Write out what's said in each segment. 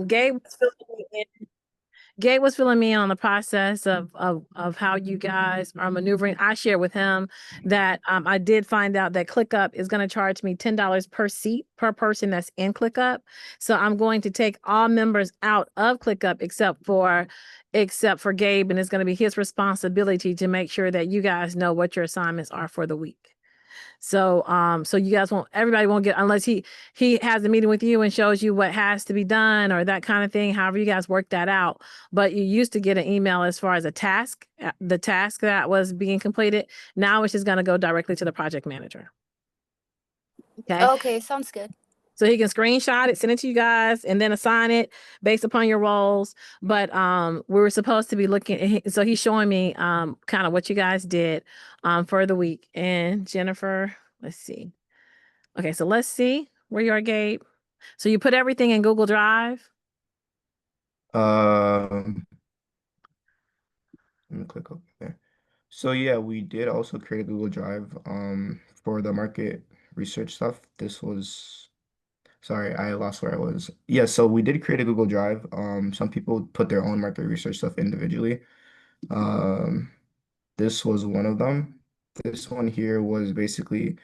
Gabe was filling me in. Gabe was filling me in on the process of how you guys are maneuvering. I share with him that I did find out that ClickUp is going to charge me $10 per seat per person that's in ClickUp. So I'm going to take all members out of ClickUp except for Gabe, and it's going to be his responsibility to make sure that you guys know what your assignments are for the week. So you guys won't, everybody won't get, unless he has a meeting with you and shows you what has to be done or that kind of thing. However, you guys work that out. But you used to get an email as far as a task, the task that was being completed. Now it's just going to go directly to the project manager. Okay. Okay, sounds good. So he can screenshot it, send it to you guys, and then assign it based upon your roles. But we were supposed to be looking, so he's showing me kind of what you guys did for the week. And Jennifer, let's see. Okay, so let's see where you are, Gabe. So you put everything in Google Drive. Um, Let me click over there. So yeah, we did also create a Google Drive for the market research stuff. This was Sorry, I lost where I was. Yeah, so we did create a Google Drive. Some people put their own market research stuff individually. Um, this was one of them. This one here was basically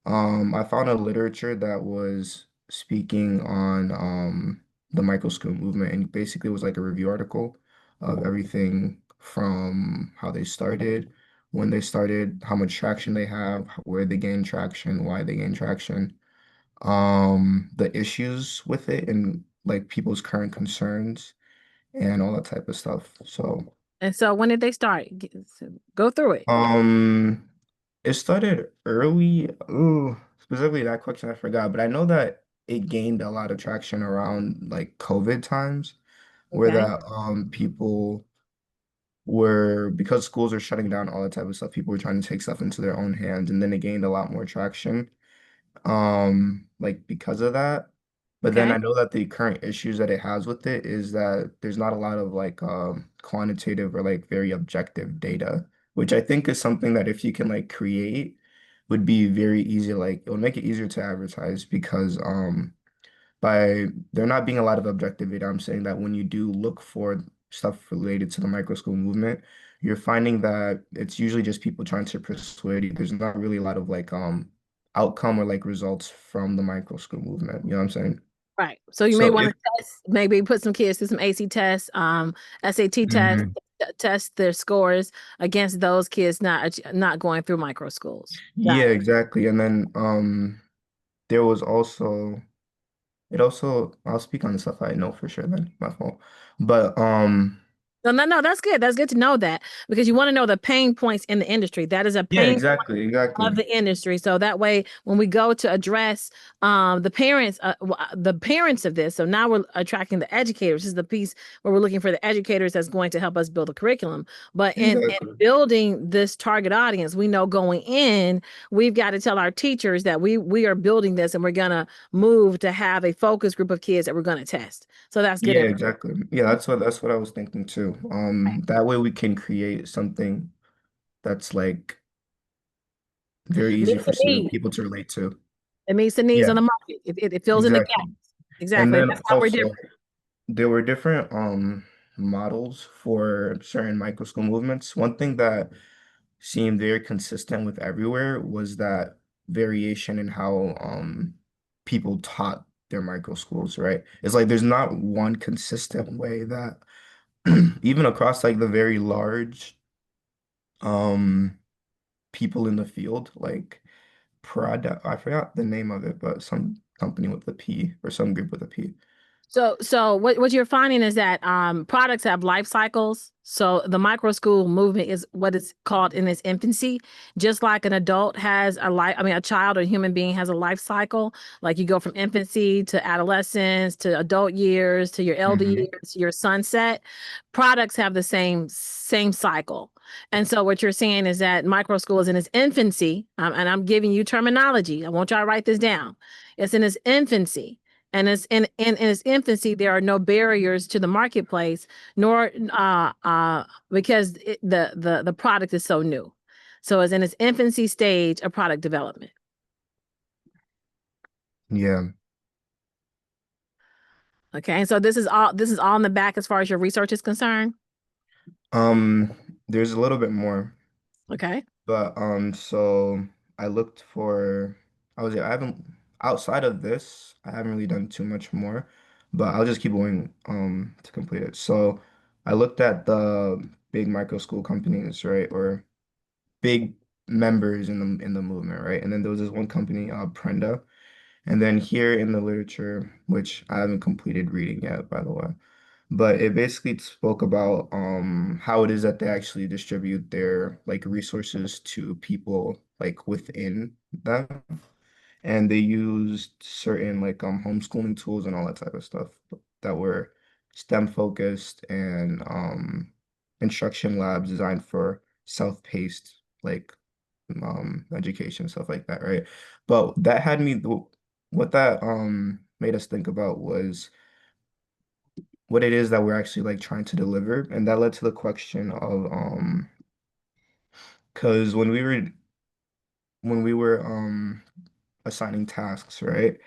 I found a literature that was speaking on the microscope movement, and basically it was like a review article of everything from how they started, when they started, how much traction they have, where they gain traction, why they gain traction, the issues with it, and like people's current concerns and all that type of stuff. So, And so when did they start? Go through it. um, it started early. Ooh, specifically that question I forgot, but I know that it gained a lot of traction around like COVID times, where Okay. that people were, because schools are shutting down, all that type of stuff, people were trying to take stuff into their own hands, and then it gained a lot more traction. Like because of that. But then Okay. I know that the current issues that it has with it is that there's not a lot of like quantitative or like very objective data, which I think is something that if you can like create would be very easy. Like it would make it easier to advertise because by there not being a lot of objective data, I'm saying that when you do look for stuff related to the micro school movement, you're finding that it's usually just people trying to persuade you. There's not really a lot of like outcome or like results from the micro school movement. You know what I'm saying? Right. So you may So want if to test, maybe put some kids through some AC tests, SAT tests, Mhm. test their scores against those kids not going through micro schools. Yeah, Got it. exactly. And then there was also it also I'll speak on the stuff I know for sure then, my fault. But No, that's good. That's good to know that because you want to know the pain points in the industry. That is a yeah, pain exactly, of exactly. the industry. So that way, when we go to address the parents of this, so now we're attracting the educators. This is the piece where we're looking for the educators that's going to help us build a curriculum. But in Exactly. building this target audience, we know going in, we've got to tell our teachers that we are building this and we're gonna move to have a focus group of kids that we're gonna test. So that's good Yeah, information. exactly. Yeah, that's what I was thinking too. That way we can create something that's like very easy Meets for the need. people to relate to. It meets the needs on Yeah, the market. It fills in the exactly. gaps. And Exactly. then That's how we're also different. there were different models for certain micro school movements. One thing that seemed very consistent with everywhere was that variation in how people taught their micro schools, right? It's like there's not one consistent way that even across like the very large um people in the field, like Prada, I forgot the name of it, but some company with a P or some group with a P. So what you're finding is that products have life cycles. So the micro school movement is what it's called in its infancy, just like an adult has a life. I mean, a child or a human being has a life cycle. Like you go from infancy to adolescence to adult years to your elder Hmm. years, your sunset. Products have the same cycle. And so what you're saying is that micro school is in its infancy, and I'm giving you terminology. I want y'all to write this down. It's in its infancy. And it's in its infancy, there are no barriers to the marketplace, nor because the product is so new. So it's in its infancy stage of product development. Yeah. Okay, and so this is all in the back as far as your research is concerned. Um, there's a little bit more. Okay. But so I looked for I haven't outside of this, I haven't really done too much more, but I'll just keep going to complete it. So I looked at the big micro school companies, right? Or big members in the movement, right? And then there was this one company, Prenda. And then here in the literature, which I haven't completed reading yet, by the way. But it basically spoke about how it is that they actually distribute their like resources to people like within them. And they used certain like homeschooling tools and all that type of stuff that were STEM focused and instruction labs designed for self-paced like education, stuff like that, right? But that had me what that made us think about was what it is that we're actually like trying to deliver. And that led to the question of because when we were assigning tasks, right?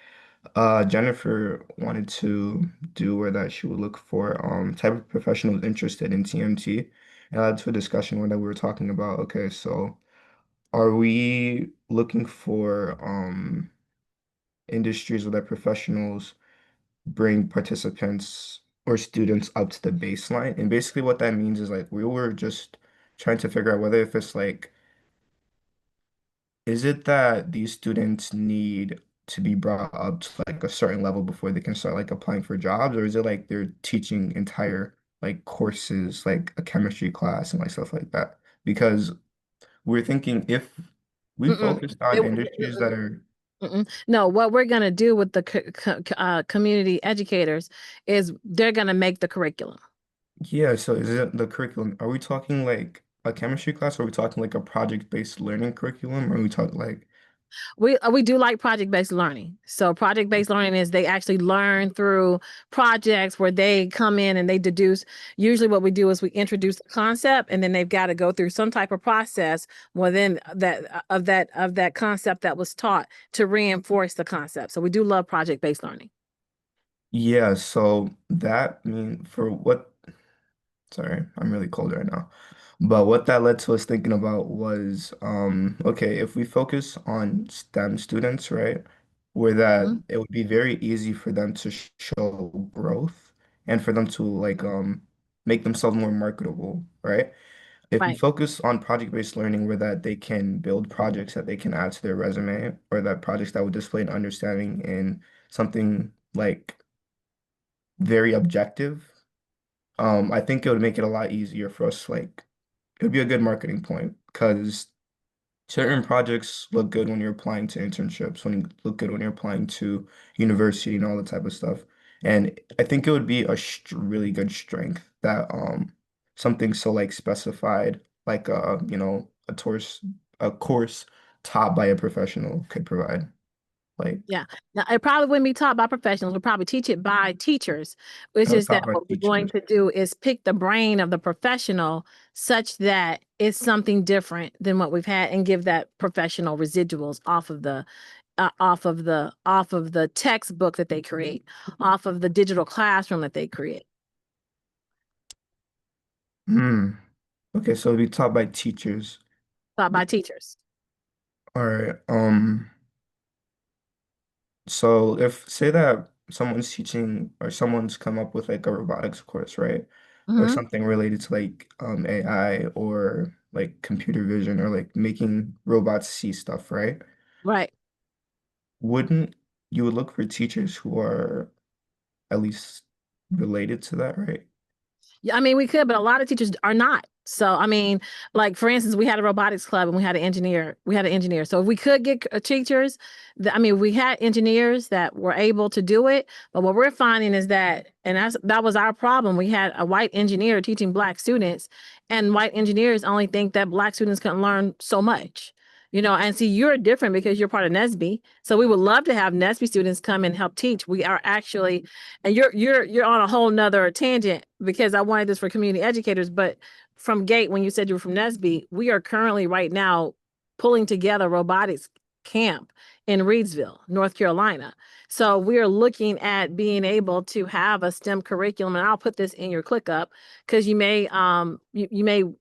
Jennifer wanted to do where that she would look for type of professionals interested in TMT. And that led to a discussion where that we were talking about, okay, so are we looking for industries where that professionals bring participants or students up to the baseline. And basically what that means is like we were just trying to figure out whether if it's like, is it that these students need to be brought up to like a certain level before they can start like applying for jobs, or is it like they're teaching entire like courses, like a chemistry class and like stuff like that? Because we're thinking if we Mm-mm. focused on industries that are Mm-mm. No, what we're going to do with the community educators is they're going to make the curriculum. yeah, so is it the curriculum? Are we talking like a chemistry class, or are we talking like a project-based learning curriculum? Or are we talking like, We do like project-based learning. So project-based learning is they actually learn through projects where they come in and they deduce. Usually what we do is we introduce the concept and then they've got to go through some type of process within that concept that was taught to reinforce the concept. So we do love project-based learning. yeah, so that mean for what, sorry, I'm really cold right now. But what that led to us thinking about was, okay, if we focus on STEM students, right, where that Mhm. it would be very easy for them to show growth and for them to like make themselves more marketable, right? If we Right. focus on project-based learning where that they can build projects that they can add to their resume or that projects that would display an understanding in something like very objective, I think it would make it a lot easier for us, like it would be a good marketing point because certain projects look good when you're applying to internships, when you look good when you're applying to university and all that type of stuff. And I think it would be a really good strength that something so like specified, like a course taught by a professional could provide. Like Yeah. Now, it probably wouldn't be taught by professionals. We'll probably teach it by teachers. It's just that taught by what we're going teachers. to do is pick the brain of the professional such that it's something different than what we've had and give that professional residuals off of the textbook that they create, off of the digital classroom that they create, Hmm. Okay, so it'd be taught by teachers. taught by teachers. All right. So if say that someone's teaching or someone's come up with like a robotics course, right? Or Hmm. something related to like AI or like computer vision or like making robots see stuff, right? Right. Wouldn't you would look for teachers who are at least related to that, right? Yeah, I mean, we could, but a lot of teachers are not. So, I mean, like for instance, we had a robotics club and we had an engineer. We had an engineer. So, if we could get teachers, I mean, we had engineers that were able to do it. But what we're finding is that, and that was our problem. We had a white engineer teaching black students, and white engineers only think that black students can learn so much. And see, you're different because you're part of NSBE. So we would love to have NSBE students come and help teach. We are actually and you're on a whole nother tangent because I wanted this for community educators, but from Gate, when you said you were from NSBE, we are currently right now pulling together robotics camp in Reidsville, North Carolina. So we're looking at being able to have a STEM curriculum, and I'll put this in your ClickUp because you may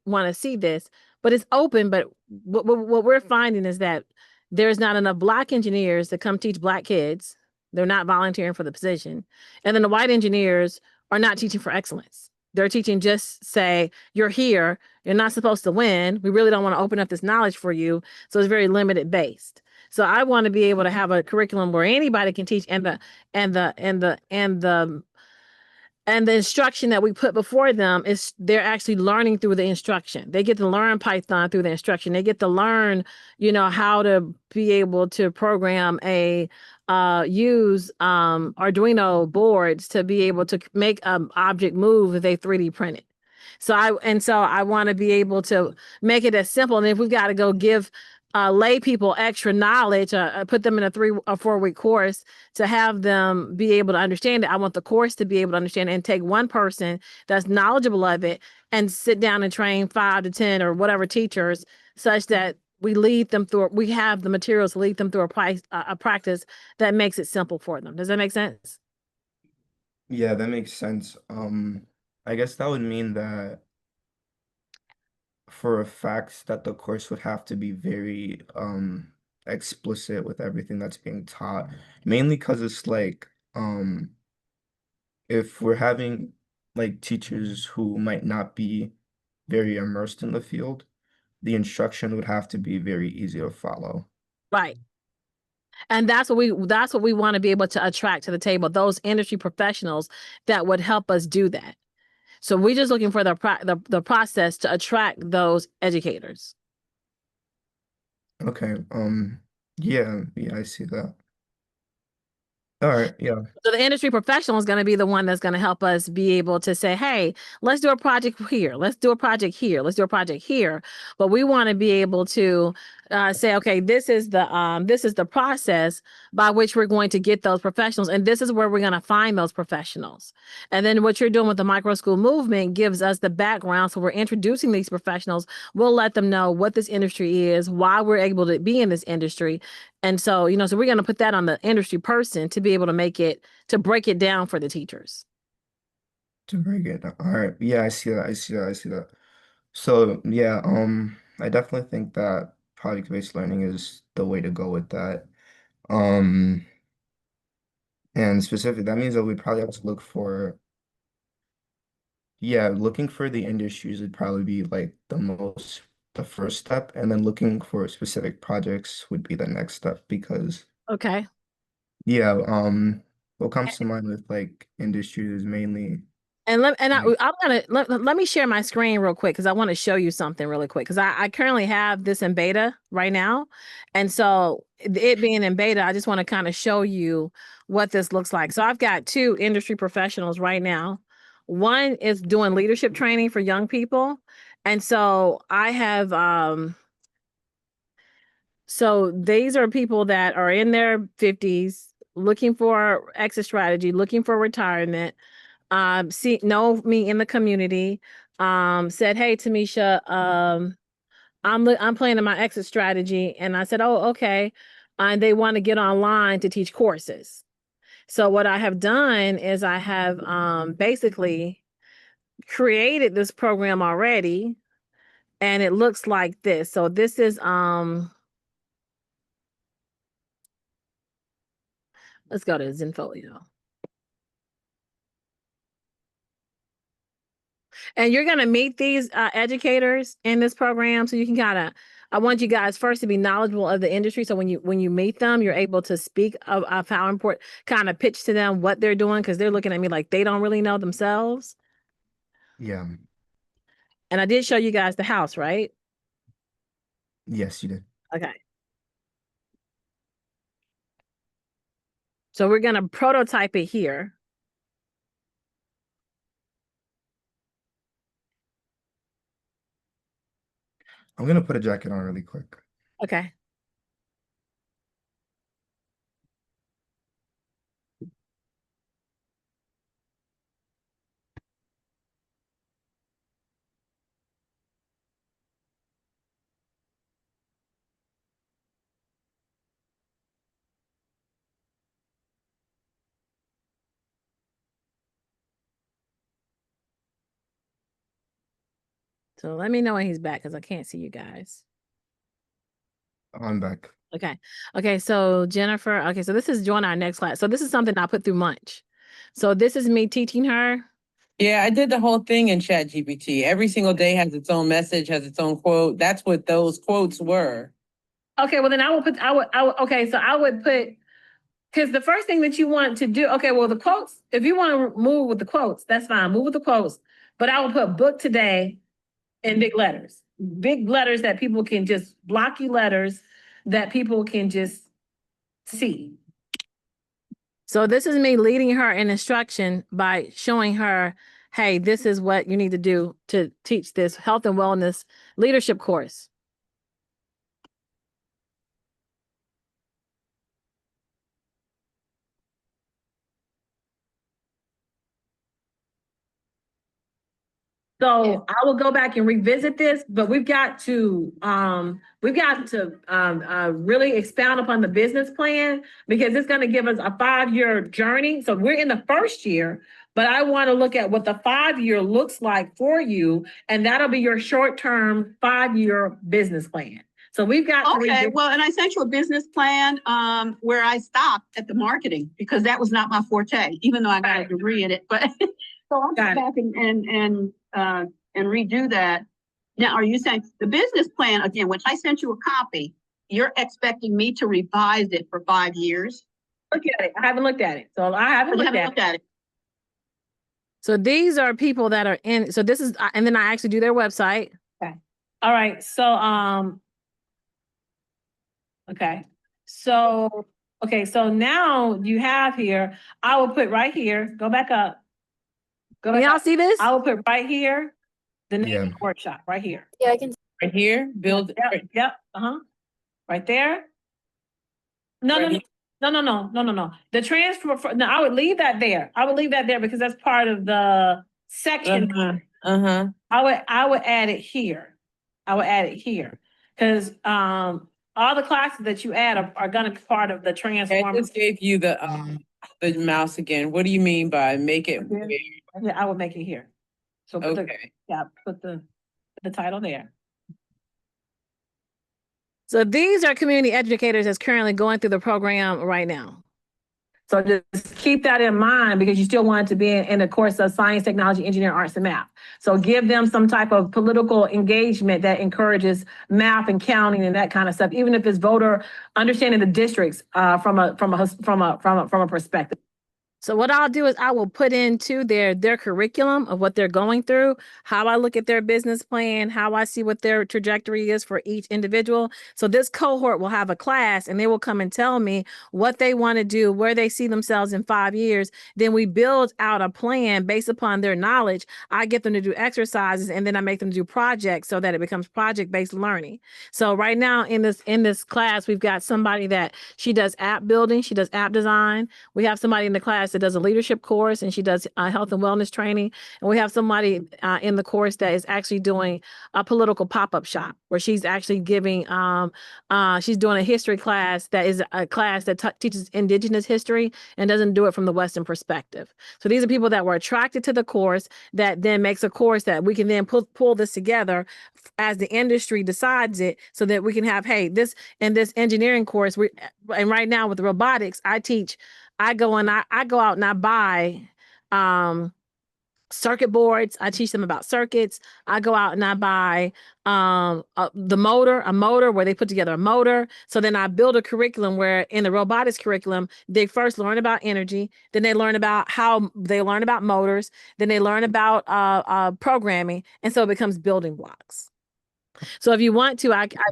want to see this, but it's open. But what we're finding is that there's not enough Black engineers to come teach Black kids. They're not volunteering for the position. And then the white engineers are not teaching for excellence. They're teaching just say, you're here, you're not supposed to win. We really don't want to open up this knowledge for you. So it's very limited based. So I want to be able to have a curriculum where anybody can teach, and the instruction that we put before them is they're actually learning through the instruction. They get to learn Python through the instruction. They get to learn, how to be able to program use Arduino boards to be able to make an object move if they 3D print it. So I want to be able to make it as simple. And if we've got to go give lay people extra knowledge, put them in a 3 or 4 week course to have them be able to understand it. I want the course to be able to understand it and take one person that's knowledgeable of it and sit down and train 5 to 10 or whatever teachers such that we have the materials to lead them through a practice that makes it simple for them. Does that make sense? Yeah, that makes sense. I guess that would mean that for a fact that the course would have to be very explicit with everything that's being taught, mainly because it's like if we're having like teachers who might not be very immersed in the field, the instruction would have to be very easy to follow. Right. And that's what we want to be able to attract to the table, those industry professionals that would help us do that. So we're just looking for the process to attract those educators. Okay, yeah, yeah, I see that. All right, yeah. So the industry professional is going to be the one that's going to help us be able to say, hey, let's do a project here. Let's do a project here. Let's do a project here. But we want to be able to say, okay, this is the process by which we're going to get those professionals. And this is where we're going to find those professionals. And then what you're doing with the micro school movement gives us the background. So we're introducing these professionals. We'll let them know what this industry is, why we're able to be in this industry. And so, so we're going to put that on the industry person to be able to break it down for the teachers. To break it. All right. Yeah, I see that. I see that. I see that. So yeah, I definitely think that project-based learning is the way to go with that. Um, and specifically, that means that we probably have to look for, yeah, looking for the industries would probably be like the first step, and then looking for specific projects would be the next step because, Okay. yeah, what comes to mind with like industries is mainly like, I'm gonna let me share my screen real quick because I want to show you something really quick because I currently have this in beta right now, and so it being in beta, I just want to kind of show you what this looks like. So I've got 2 industry professionals right now. One is doing leadership training for young people, and so I have so these are people that are in their 50s looking for exit strategy, looking for retirement, see know me in the community, said, "Hey, Tamisha, I'm planning my exit strategy," and I said, "Oh, okay," and they want to get online to teach courses. So what I have done is I have basically created this program already, and it looks like this. So this is let's go to Zenfolio. And you're going to meet these educators in this program. So you can I want you guys first to be knowledgeable of the industry. So when you meet them, you're able to speak of how important, kind of pitch to them what they're doing because they're looking at me like they don't really know themselves. yeah, And I did show you guys the house, right? yes, you did. Okay. So we're going to prototype it here. I'm gonna put a jacket on really quick. Okay. So let me know when he's back because I can't see you guys. I'm back. Okay. Okay. So Jennifer, okay. So this is join our next class. So this is something I put through Munch. So this is me teaching her. Yeah, I did the whole thing in ChatGPT. Every single day has its own message, has its own quote. That's what those quotes were. Okay. Well, then okay. So I would put, because the first thing that you want to do, okay, well, the quotes, if you want to move with the quotes, that's fine. Move with the quotes. But I would put book today in big letters that people can just blocky letters that people can just see. So this is me leading her in instruction by showing her, hey, this is what you need to do to teach this health and wellness leadership course. So I will go back and revisit this, but we've got to really expound upon the business plan because it's going to give us a 5-year journey. So we're in the first year, but I want to look at what the 5-year looks like for you, and that'll be your short-term 5-year business plan. So we've got Okay, well, and I sent you a business plan where I stopped at the marketing because that was not my forte, even though I got a degree in it. But so I'll go back and redo that. Now, are you saying the business plan again, which I sent you a copy, you're expecting me to revise it for 5 years? Look at it. I haven't looked at it. So I haven't looked at it. So these are people that are in, so this is, and then I actually do their website. Okay. All right. So, okay. So now you have here, I will put right here, go back up. Can y'all see this? I will put right here, the name of the workshop, right here. Yeah, I can. Right here, build. Yep, right there. No. The transfer, no, I would leave that there. I would leave that there because that's part of the section. I would add it here. Because all the classes that you add are gonna be part of the I transform. just gave you the mouse again. What do you mean by make it? Yeah, I would make it here. So put Okay. put the title there. So these are community educators that's currently going through the program right now. So just keep that in mind because you still want it to be in the course of science, technology, engineering, arts, and math. So give them some type of political engagement that encourages math and counting and that kind of stuff, even if it's voter understanding the districts from a perspective. So what I'll do is I will put into their curriculum of what they're going through, how I look at their business plan, how I see what their trajectory is for each individual. So this cohort will have a class and they will come and tell me what they want to do, where they see themselves in 5 years. Then we build out a plan based upon their knowledge. I get them to do exercises and then I make them do projects so that it becomes project-based learning. So right now in this class, we've got somebody that she does app building, she does app design. We have somebody in the class that does a leadership course and she does health and wellness training. And we have somebody in the course that is actually doing a political pop-up shop where she's actually giving, she's doing a history class that is a class that teaches indigenous history and doesn't do it from the Western perspective. So these are people that were attracted to the course that then makes a course that we can then pull this together as the industry decides it so that we can have, hey, this engineering course, and right now with robotics, I go out and I buy circuit boards. I teach them about circuits. I go out and I buy a motor where they put together a motor. So then I build a curriculum where in the robotics curriculum, they first learn about energy, then they learn about motors, then they learn about programming. And so it becomes building blocks. So if you want to,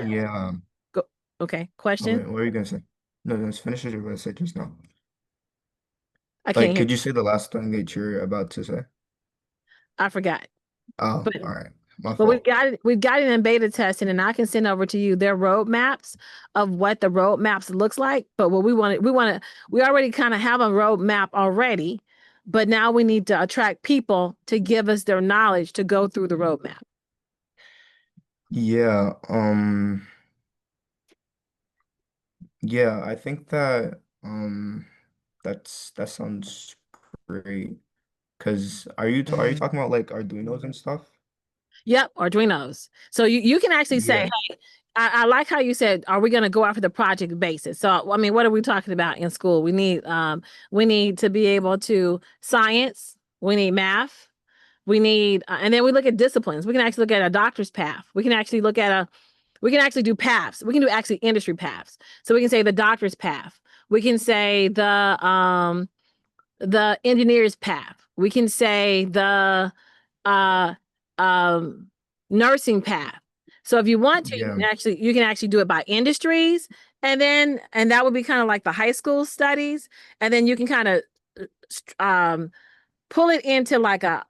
Yeah. Go, okay, Oh, question? wait, what are you gonna say? No, let's finish what you're gonna say just now. I can't hear. Could you say the last thing that you're about to say? I forgot. Oh, But- all right. My But fault. we've got it in beta testing and I can send over to you their roadmaps of what the roadmaps looks like. But what we already kind of have a roadmap already, but now we need to attract people to give us their knowledge to go through the roadmap. Yeah, I think that that sounds great. Cause are you talking about like Arduinos and stuff? Yep, Arduinos. So you can actually say, Yeah. I like how you said, are we going to go out for the project basis? So, I mean, what are we talking about in school? We need to be able to science, we need math, we need, and then we look at disciplines. We can actually look at a doctor's path. We can actually do paths. We can do actually industry paths. So we can say the doctor's path. We can say the engineer's path. We can say the uh um nursing path. So if you want to, Yeah. you can actually do it by industries, and that would be kind of like the high school studies, and then you can kind of um pull it into like a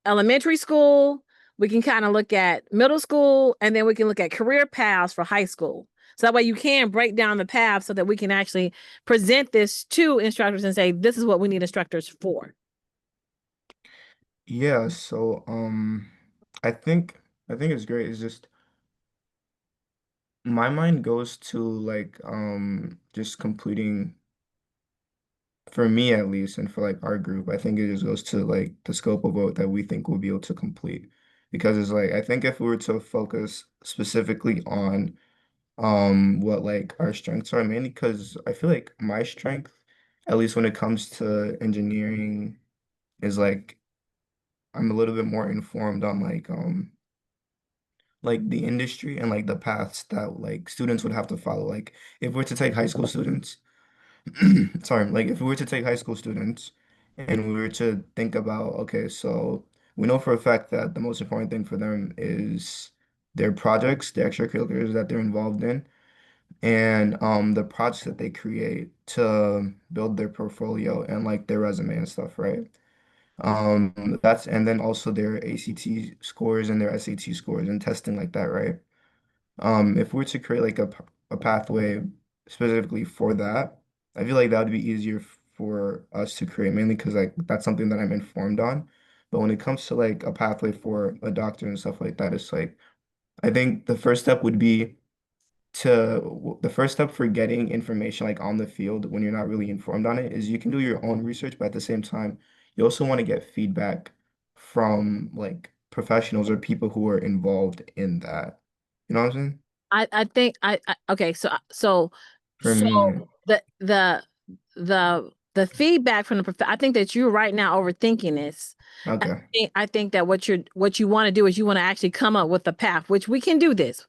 elementary school. We can kind of look at middle school, and then we can look at career paths for high school. So that way you can break down the path so that we can actually present this to instructors and say, this is what we need instructors for. Yeah, so I think it's great. It's just my mind goes to like just completing, for me at least, and for like our group, I think it just goes to like the scope of what that we think we'll be able to complete. Because it's like I think if we were to focus specifically on what like our strengths are, mainly because I feel like my strength, at least when it comes to engineering, is like I'm a little bit more informed on like the industry and like the paths that like students would have to follow. Like if we're to take high school students, sorry, like if we were to take high school students and we were to think about, okay, so we know for a fact that the most important thing for them is their projects, the extracurriculars that they're involved in, and the projects that they create to build their portfolio and like their resume and stuff, right? That's and then also their ACT scores and their SAT scores and testing like that, right? If we were to create like a pathway specifically for that, I feel like that would be easier for us to create, mainly because like that's something that I'm informed on. But when it comes to like a pathway for a doctor and stuff like that, it's like I think the first step for getting information like on the field when you're not really informed on it is you can do your own research, but at the same time, you also want to get feedback from like professionals or people who are involved in that. You know what I'm saying? I think okay, so For me, the the feedback from the I think that you're right now overthinking this. okay. I think that what you want to do is you want to actually come up with a path, which we can do this.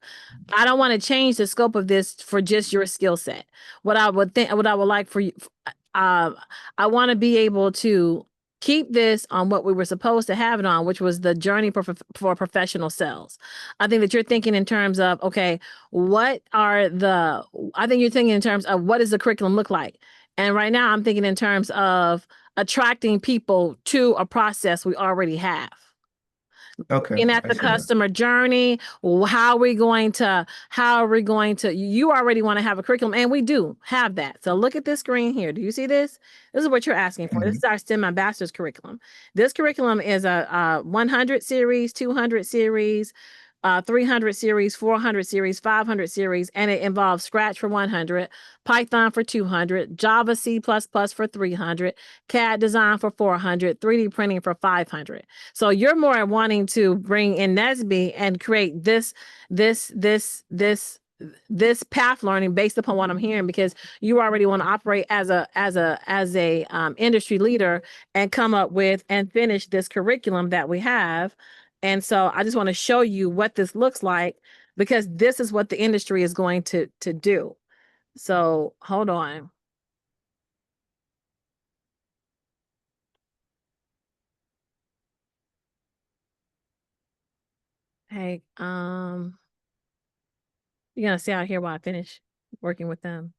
I don't want to change the scope of this for just your skill set. What I would like for you, uh, I want to be able to keep this on what we were supposed to have it on, which was the journey for professional sales. I think that you're thinking in terms of, okay, I think you're thinking in terms of what does the curriculum look like? And right now I'm thinking in terms of attracting people to a process we already have. Okay, Looking at I the see that. customer journey, how are we going to, you already want to have a curriculum, and we do have that. So look at this screen here. Do you see this? This is what you're asking for. This Mhm. is our STEM Ambassadors curriculum. This curriculum is a 100 series, 200 series, 300 series, 400 series, 500 series, and it involves Scratch for 100, Python for 200, Java, C++ for 300, CAD design for 400, 3D printing for 500. So you're more wanting to bring in NSBE and create this, this path learning based upon what I'm hearing, because you already want to operate as a industry leader and come up with and finish this curriculum that we have. And so I just want to show you what this looks like, because this is what the industry is going to do. So hold on. Hey, you're gonna see out here while I finish working with them.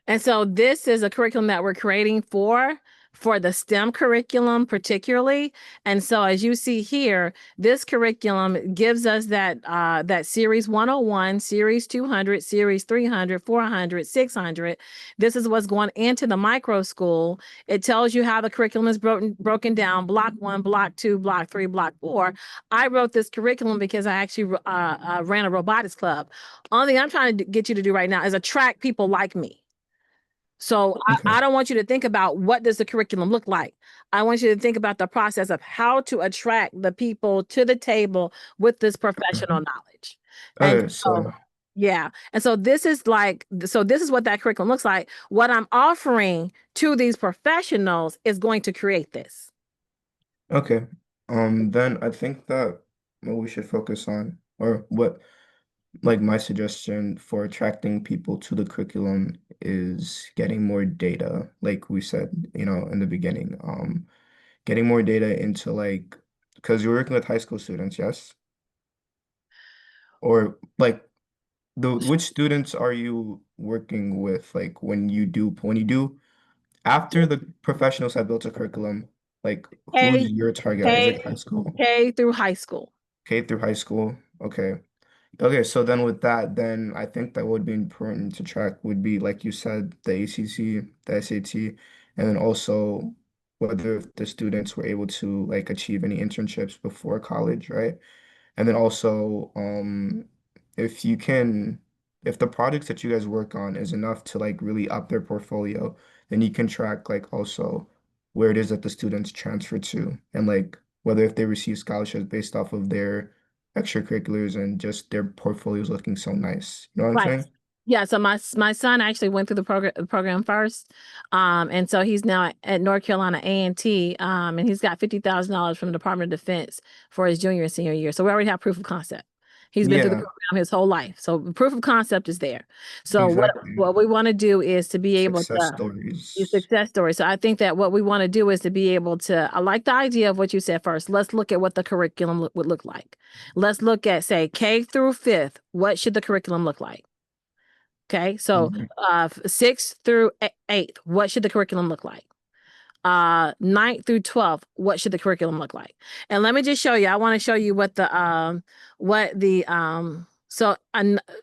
And so this is a curriculum that we're creating for the STEM curriculum particularly. And so as you see here, this curriculum gives us that series 101, series 200, series 300, 400, 600. This is what's going into the micro school. It tells you how the curriculum is broken down, block 1, block 2, block 3, block 4. I wrote this curriculum because I actually ran a robotics club. Only thing I'm trying to get you to do right now is attract people like me. So I Okay. don't want you to think about what does the curriculum look like. I want you to think about the process of how to attract the people to the table with this professional knowledge. And Okay, so, so yeah. And so this is what that curriculum looks like. What I'm offering to these professionals is going to create this. okay. Then I think that what we should focus on, or what, like my suggestion for attracting people to the curriculum is getting more data, like we said, in the beginning. Getting more data into like, because you're working with high school students, yes? Or like which students are you working with? Like when you do after the professionals have built a curriculum, like who's K, your target? Is it K, high school? K through high school. K through high school? Okay. Okay, so then with that, then I think that would be important to track would be, like you said, the ACC, the SAT, and then also whether the students were able to like achieve any internships before college, right? And then also, if you can, if the projects that you guys work on is enough to like really up their portfolio, then you can track like also where it is that the students transfer to and like whether if they receive scholarships based off of their extracurriculars and just their portfolios looking so nice. You know what I'm Right. saying? Yeah, so my son actually went through the program first. And so he's now at North Carolina A&T, and he's got $50,000 from the Department of Defense for his junior and senior year. So we already have proof of concept. He's been through the Yeah, program his whole life. So proof of concept is there. So exactly. what we want to do is to be able Success to use stories. success stories. So I think that what we want to do is to be able to, I like the idea of what you said first. Let's look at what the curriculum would look like. Let's look at, say, K through fifth. What should the curriculum look like? Okay, so Mhm. sixth through eighth, what should the curriculum look like? Ninth through 12th, what should the curriculum look like? And let me just show you. I want to show you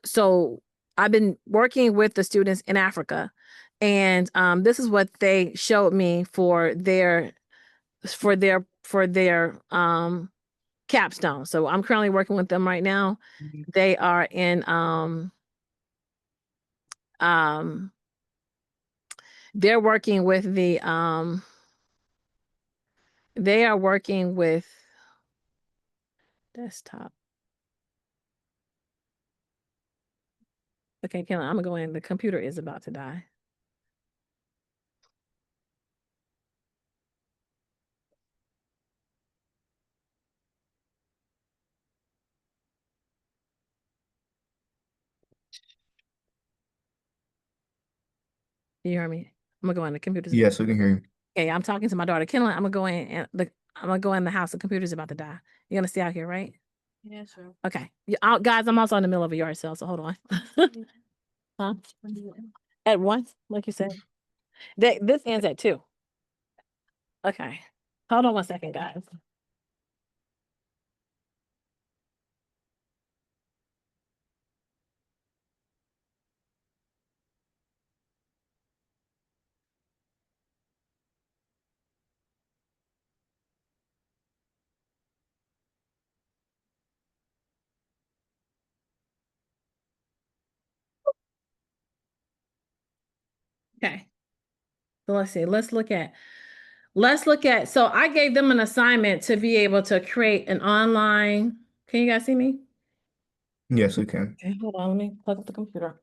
so I've been working with the students in Africa, and this is what they showed me for their capstone. So I'm currently working with them right now. They are in um they're working with they are working with desktop. Okay, Kelly, I'm gonna go in. The computer is about to die. You hear me? I'm gonna go in. The computer's Yes, we can hear you. okay. I'm talking to my daughter, Kendall. I'm gonna go in and I'm gonna go in the house. The computer's about to die. You're gonna stay out here, right? Yeah, sure. Okay. Guys, I'm also in the middle of a yard sale, so hold on. Huh? At once, like you said. This ends at 2. Okay. Hold on one second, guys. Okay. So let's see. Let's look at, so I gave them an assignment to be able to create an online, can you guys see me? Yes, we can. Okay, hold on, let me plug up the computer.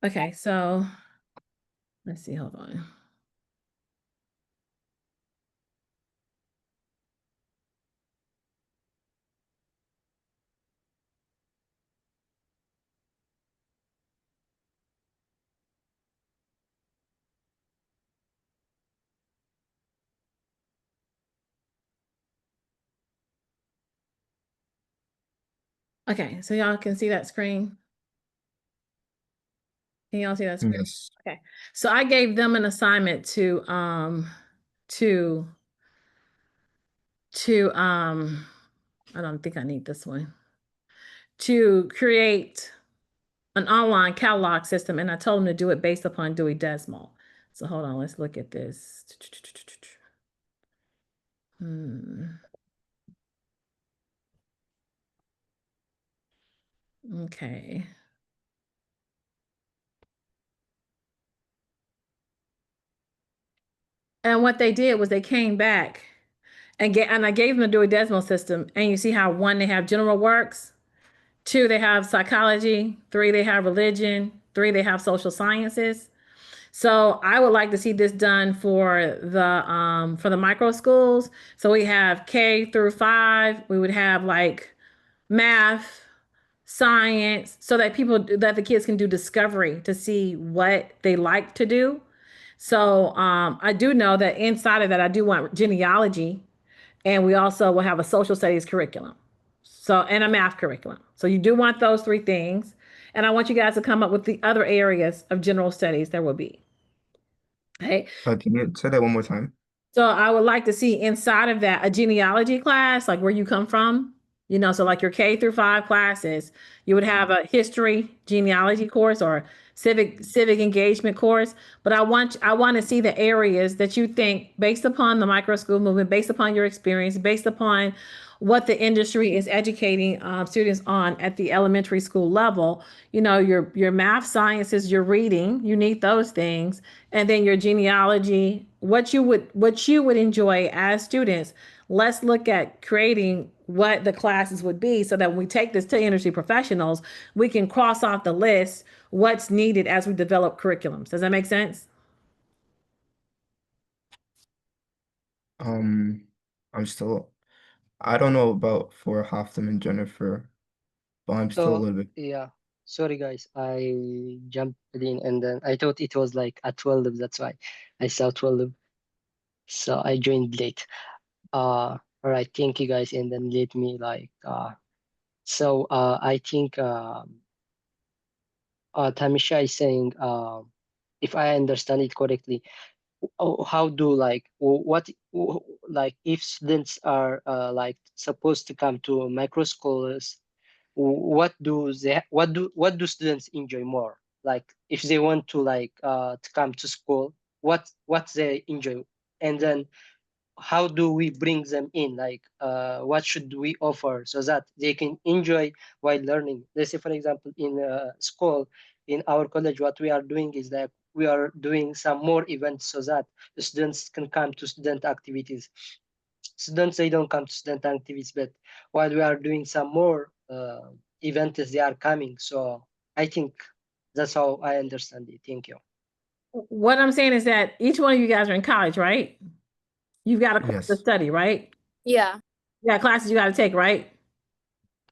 Okay, so let's see, hold on. Okay, so y'all can see that screen? Can y'all see that screen? Yes. Okay, so I gave them an assignment to I don't think I need this one, to create an online catalog system, and I told them to do it based upon Dewey Decimal. So hold on, let's look at this. Okay. And what they did was they came back and I gave them the Dewey Decimal System. And you see how one, they have general works, two, they have psychology, three, they have religion, three, they have social sciences. So I would like to see this done for the micro schools. So we have K through 5. We would have like math, science, so that the kids can do discovery to see what they like to do. So I do know that inside of that, I do want genealogy, and we also will have a social studies curriculum. So, and a math curriculum. So you do want those 3 things. And I want you guys to come up with the other areas of general studies there will be. Okay. Can you say that one more time? So I would like to see inside of that a genealogy class, like where you come from. So like your K through 5 classes, you would have a history genealogy course or civic engagement course. But I want to see the areas that you think, based upon the micro school movement, based upon your experience, based upon what the industry is educating students on at the elementary school level. Your math, sciences, your reading, you need those things, and then your genealogy, what you would enjoy as students. Let's look at creating what the classes would be so that when we take this to industry professionals, we can cross off the list what's needed as we develop curriculums. Does that make sense? I'm still, I don't know about for Hoffman and Jennifer, but I'm still a So little bit. yeah, sorry guys, I jumped in and then I thought it was like at 12. That's why I saw 12. So I joined late. All right, thank you guys, and then let me I think Tamisha is saying if I understand it correctly, how do like if students are like supposed to come to micro schools, what do students enjoy more? Like if they want to to come to school, what they enjoy, and then how do we bring them in? What should we offer so that they can enjoy while learning? Let's say, for example, in school, in our college, what we are doing is that we are doing some more events so that the students can come to student activities. Students, they don't come to student activities, but while we are doing some more events, they are coming. So I think that's how I understand it. Thank you. What I'm saying is that each one of you guys are in college, right? You've got a course to Yes. study, right? Yeah. You got classes you got to take, right?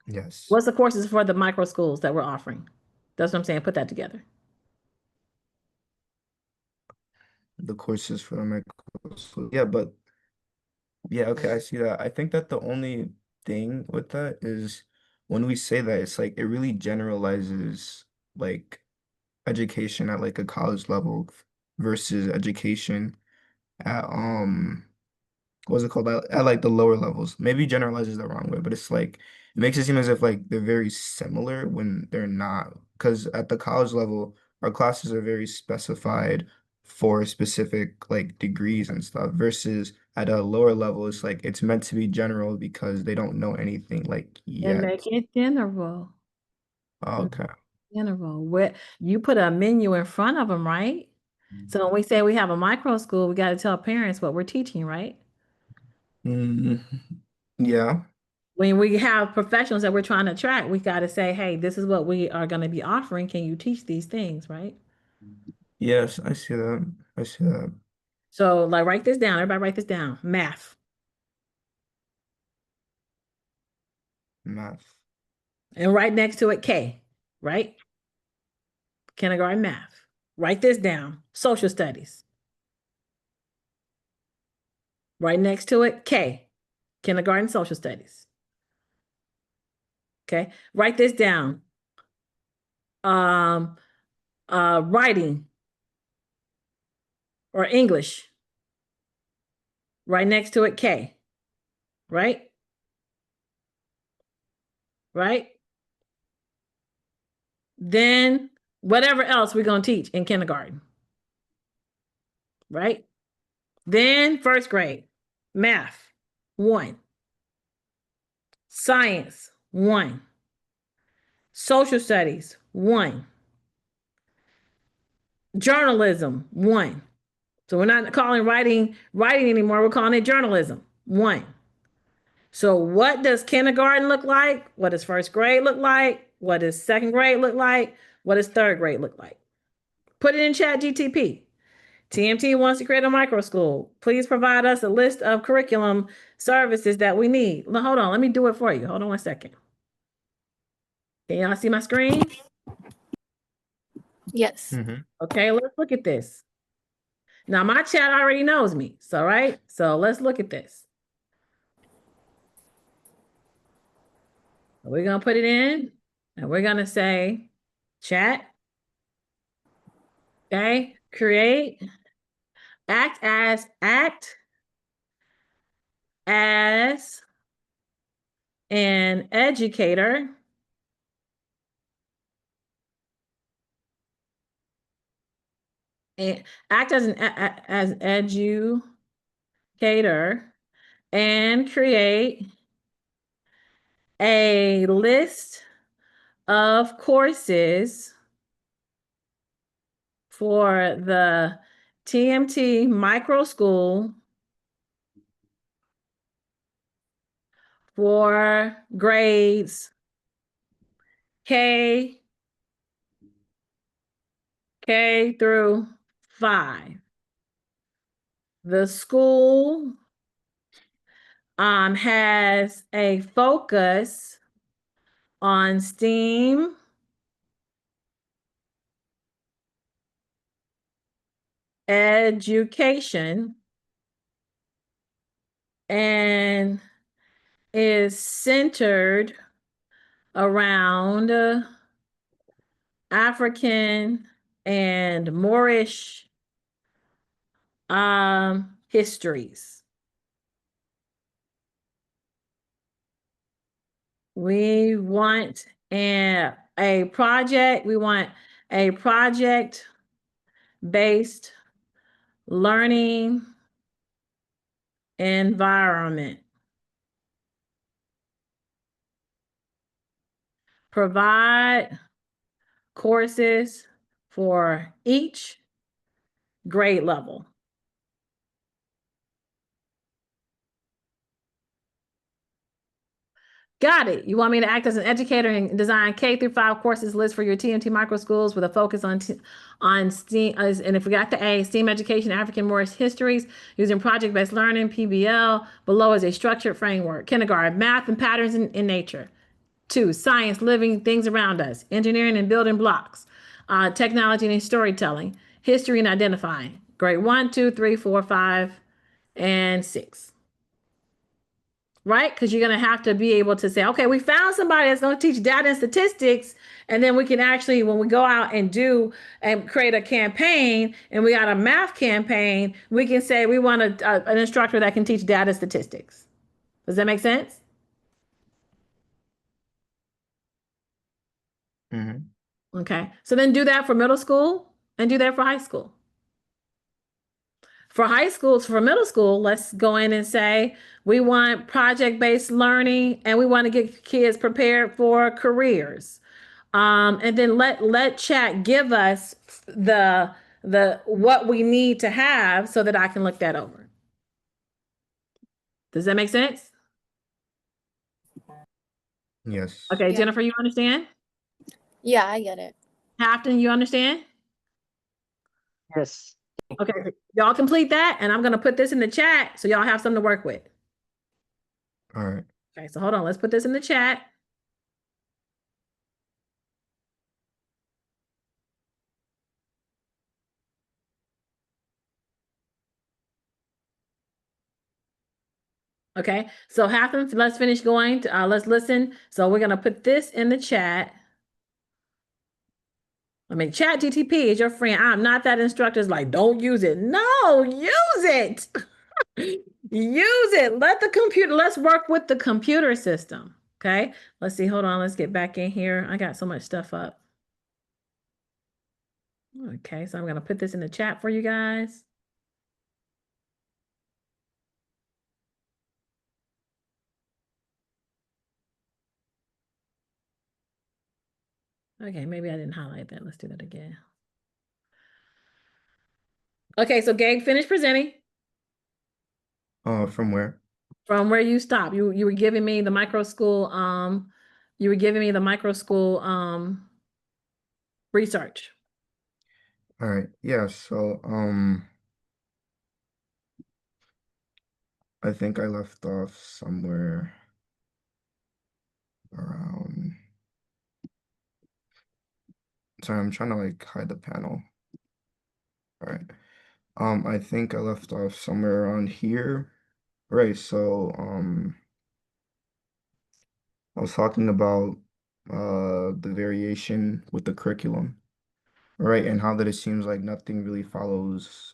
Yes. What's the courses for the micro schools that we're offering? That's what I'm saying. Put that together. The courses for the micro school. Yeah, but yeah, okay, I see that. I think that the only thing with that is when we say that, it's like it really generalizes like education at like a college level versus education at what's it called, at like the lower levels. Maybe generalizes the wrong way, but it's like it makes it seem as if like they're very similar when they're not. Because at the college level, our classes are very specified for specific like degrees and stuff, versus at a lower level, it's like it's meant to be general because they don't know anything like And make yet. it general. Okay. General. Where you put a menu in front of them, right? So when we say we have a micro school, we got to tell parents what we're teaching, right? Mm, yeah. When we have professionals that we're trying to attract, we got to say, hey, this is what we are going to be offering. Can you teach these things, right? Yes, I see that. I see that. So like write this down. Everybody write this down. Math. Math. And right next to it, K, right? Kindergarten math. Write this down. Social studies. Right next to it, K, kindergarten social studies. Okay, write this down. Writing or English. Right next to it, K, right? Right? Then whatever else we're going to teach in kindergarten. Right? Then first grade, math, 1. Science, 1. Social studies, 1. Journalism, 1. So we're not calling writing anymore. We're calling it journalism, 1. So what does kindergarten look like? What does first grade look like? What does second grade look like? What does third grade look like? Put it in Chat GTP. TMT wants to create a micro school. Please provide us a list of curriculum services that we need. Hold on, let me do it for you. Hold on 1 second. Can y'all see my screen? Yes. Mhm. Okay, let's look at this. Now my chat already knows me, so right? So let's look at this. We're gonna put it in and we're gonna say chat. Okay, create, act as an educator. And act as as educator and create a list of courses for the TMT micro school for grades K through 5. The school has a focus on STEAM, education, and is centered around African and Moorish histories. We want a project-based learning environment. Provide courses for each grade level. Got it. You want me to act as an educator and design K through 5 courses list for your TMT micro schools with a focus on STEAM, and if we got the A, STEAM education, African Moorish histories, using project-based learning, PBL, below is a structured framework. Kindergarten, math and patterns in nature. 2, science, living things around us, engineering and building blocks, technology and storytelling, history and identifying. Grade 1, 2, 3, 4, 5, and 6. Right? Because you're going to have to be able to say, okay, we found somebody that's going to teach data and statistics. And then we can actually, when we go out and do and create a campaign and we got a math campaign, we can say we want an instructor that can teach data statistics. Does that make sense? Mhm. Okay. So then do that for middle school and do that for high school. For high schools, for middle school, let's go in and say we want project-based learning and we want to get kids prepared for careers. And then let chat give us the what we need to have so that I can look that over. Does that make sense? Yes. Okay, Yeah. Jennifer, you understand? Yeah, I get it. Hafton, you understand? Yes. Okay, y'all complete that, and I'm gonna put this in the chat so y'all have something to work with. All right. Okay, so hold on, let's put this in the chat. Okay, so Hafton, let's finish going. Let's listen. So we're gonna put this in the chat. I mean, Chat GTP is your friend. I'm not that instructor. It's like, don't use it. No, use it. Use it. Let's work with the computer system. Okay, let's see. Hold on. Let's get back in here. I got so much stuff up. Okay, so I'm going to put this in the chat for you guys. Okay, maybe I didn't highlight that. Let's do that again. Okay, so Gabe, finish presenting From where? from where you stopped. You were giving me the micro school, you were giving me the micro school research. All right. Yeah, so I think I left off somewhere around. Sorry, I'm trying to like hide the panel. All right. I think I left off somewhere around here. Right, so I was talking about the variation with the curriculum, right? And how that it seems like nothing really follows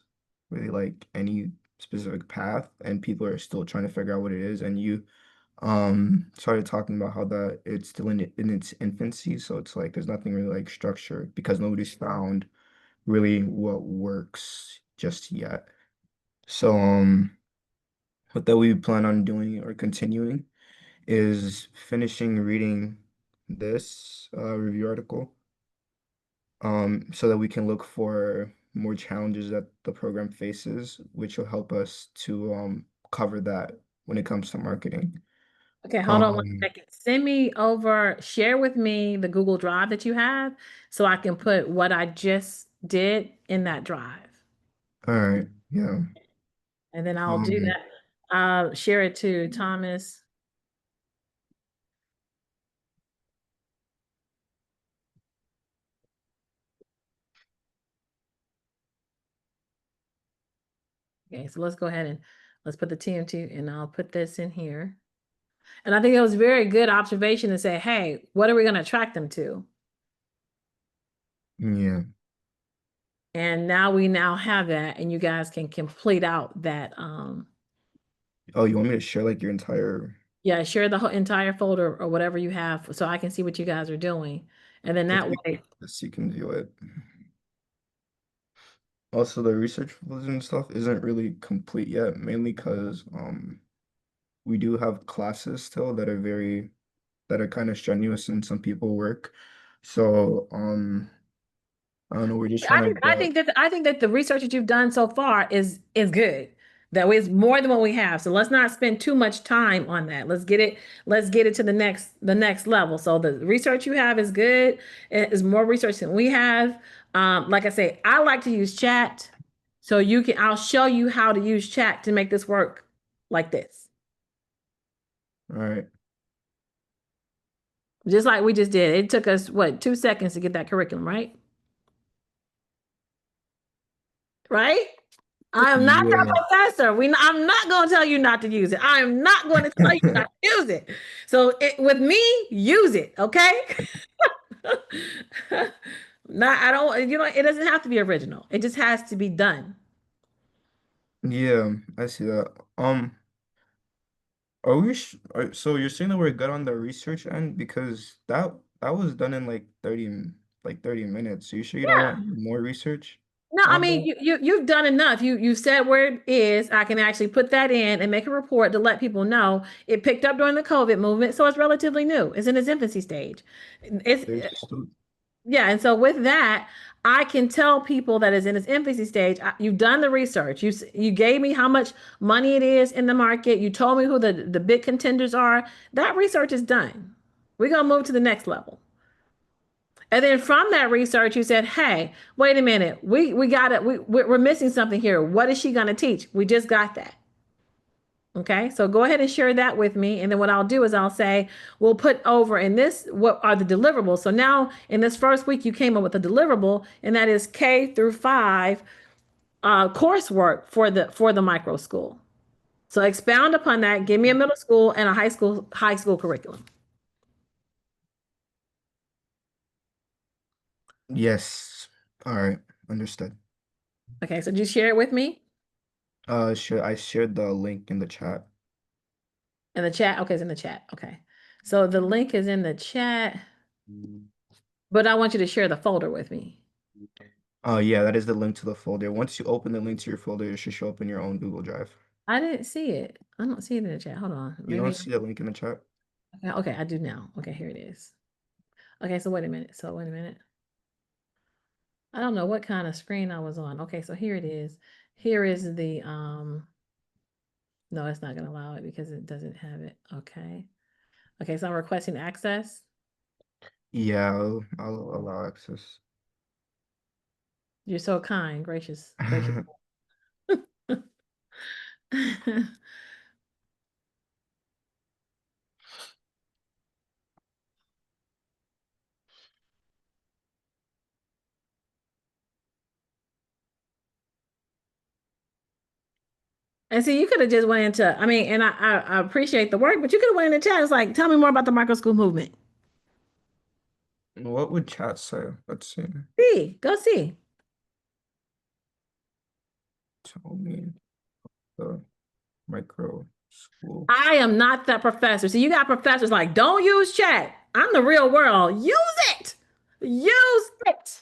really like any specific path, and people are still trying to figure out what it is. And you started talking about how that it's still in its infancy, so it's like there's nothing really like structured because nobody's found really what works just yet. So what that we plan on doing or continuing is finishing reading this review article so that we can look for more challenges that the program faces, which will help us to cover that when it comes to marketing. Okay, hold on one Um, second. Send me over, share with me the Google Drive that you have so I can put what I just did in that drive. all right, yeah. And then I'll do that. Share it to Thomas. Okay, so let's go ahead and let's put the TMT and I'll put this in here. And I think it was a very good observation to say, hey, what are we going to attract them to? Yeah. And now we now have that, and you guys can complete out that. Oh, you want me to share like your entire Yeah, share the whole entire folder or whatever you have so I can see what you guys are doing. And then that way, so you can view it. Also, the research and stuff isn't really complete yet, mainly because we do have classes still that are kind of strenuous and some people work. So I don't know, we're just trying to I think that the research that you've done so far is good. That is more than what we have. So let's not spend too much time on that. Let's get it to the next level. So the research you have is good. It is more research than we have. Like I say, I like to use chat. So I'll show you how to use chat to make this work like this. all right. Just like we just did. It took us, what, 2 seconds to get that curriculum, right? Right? I am not Yeah. your professor. I'm not going to tell you not to use it. I am not going to tell you not to use it. So with me, use it, okay? I don't, it doesn't have to be original. It just has to be done. Yeah, I see that. Are we so you're saying that we're good on the research end because that was done in like 30 minutes. So you sure you don't Yeah. want more research No, I on mean, that? you've done enough. You said where it is. I can actually put that in and make a report to let people know it picked up during the COVID movement, so it's relatively new. It's in its infancy stage. It's There's still Yeah, and so with that, I can tell people that is in its infancy stage. You've done the research. You gave me how much money it is in the market. You told me who the big contenders are. That research is done. We're gonna move to the next level. And then from that research, you said, "Hey, wait a minute. We got it. We're missing something here. What is she gonna teach? We just got that." Okay, so go ahead and share that with me. And then what I'll do is I'll say, we'll put over in this, what are the deliverables? So now in this first week, you came up with a deliverable, and that is K-5 coursework for the micro school. So expound upon that. Give me a middle school and a high school curriculum. yes. All right, understood. Okay, so just share it with me Sure, I shared the link in the chat. in the chat. Okay, it's in the chat. Okay. So the link is in the chat, but I want you to share the folder with me. Yeah, that is the link to the folder. Once you open the link to your folder, it should show up in your own Google Drive. I didn't see it. I don't see it in the chat. Hold on. You don't see the link in the chat? Okay, I do now. Okay, here it is. Okay, so wait a minute. So wait a minute. I don't know what kind of screen I was on. Okay, so here it is. Here is the no, it's not gonna allow it because it doesn't have it. Okay. Okay, so I'm requesting access. Yeah, I'll allow access. You're so kind, gracious, gracious. And see, you could have just went into, I mean, and I appreciate the work, but you could have went in the chat. It's like, tell me more about the micro school movement. What would chat say? Let's see. See, go see. Tell me the micro school. I am not that professor. So you got professors like, don't use chat. I'm the real world. Use it. Use it.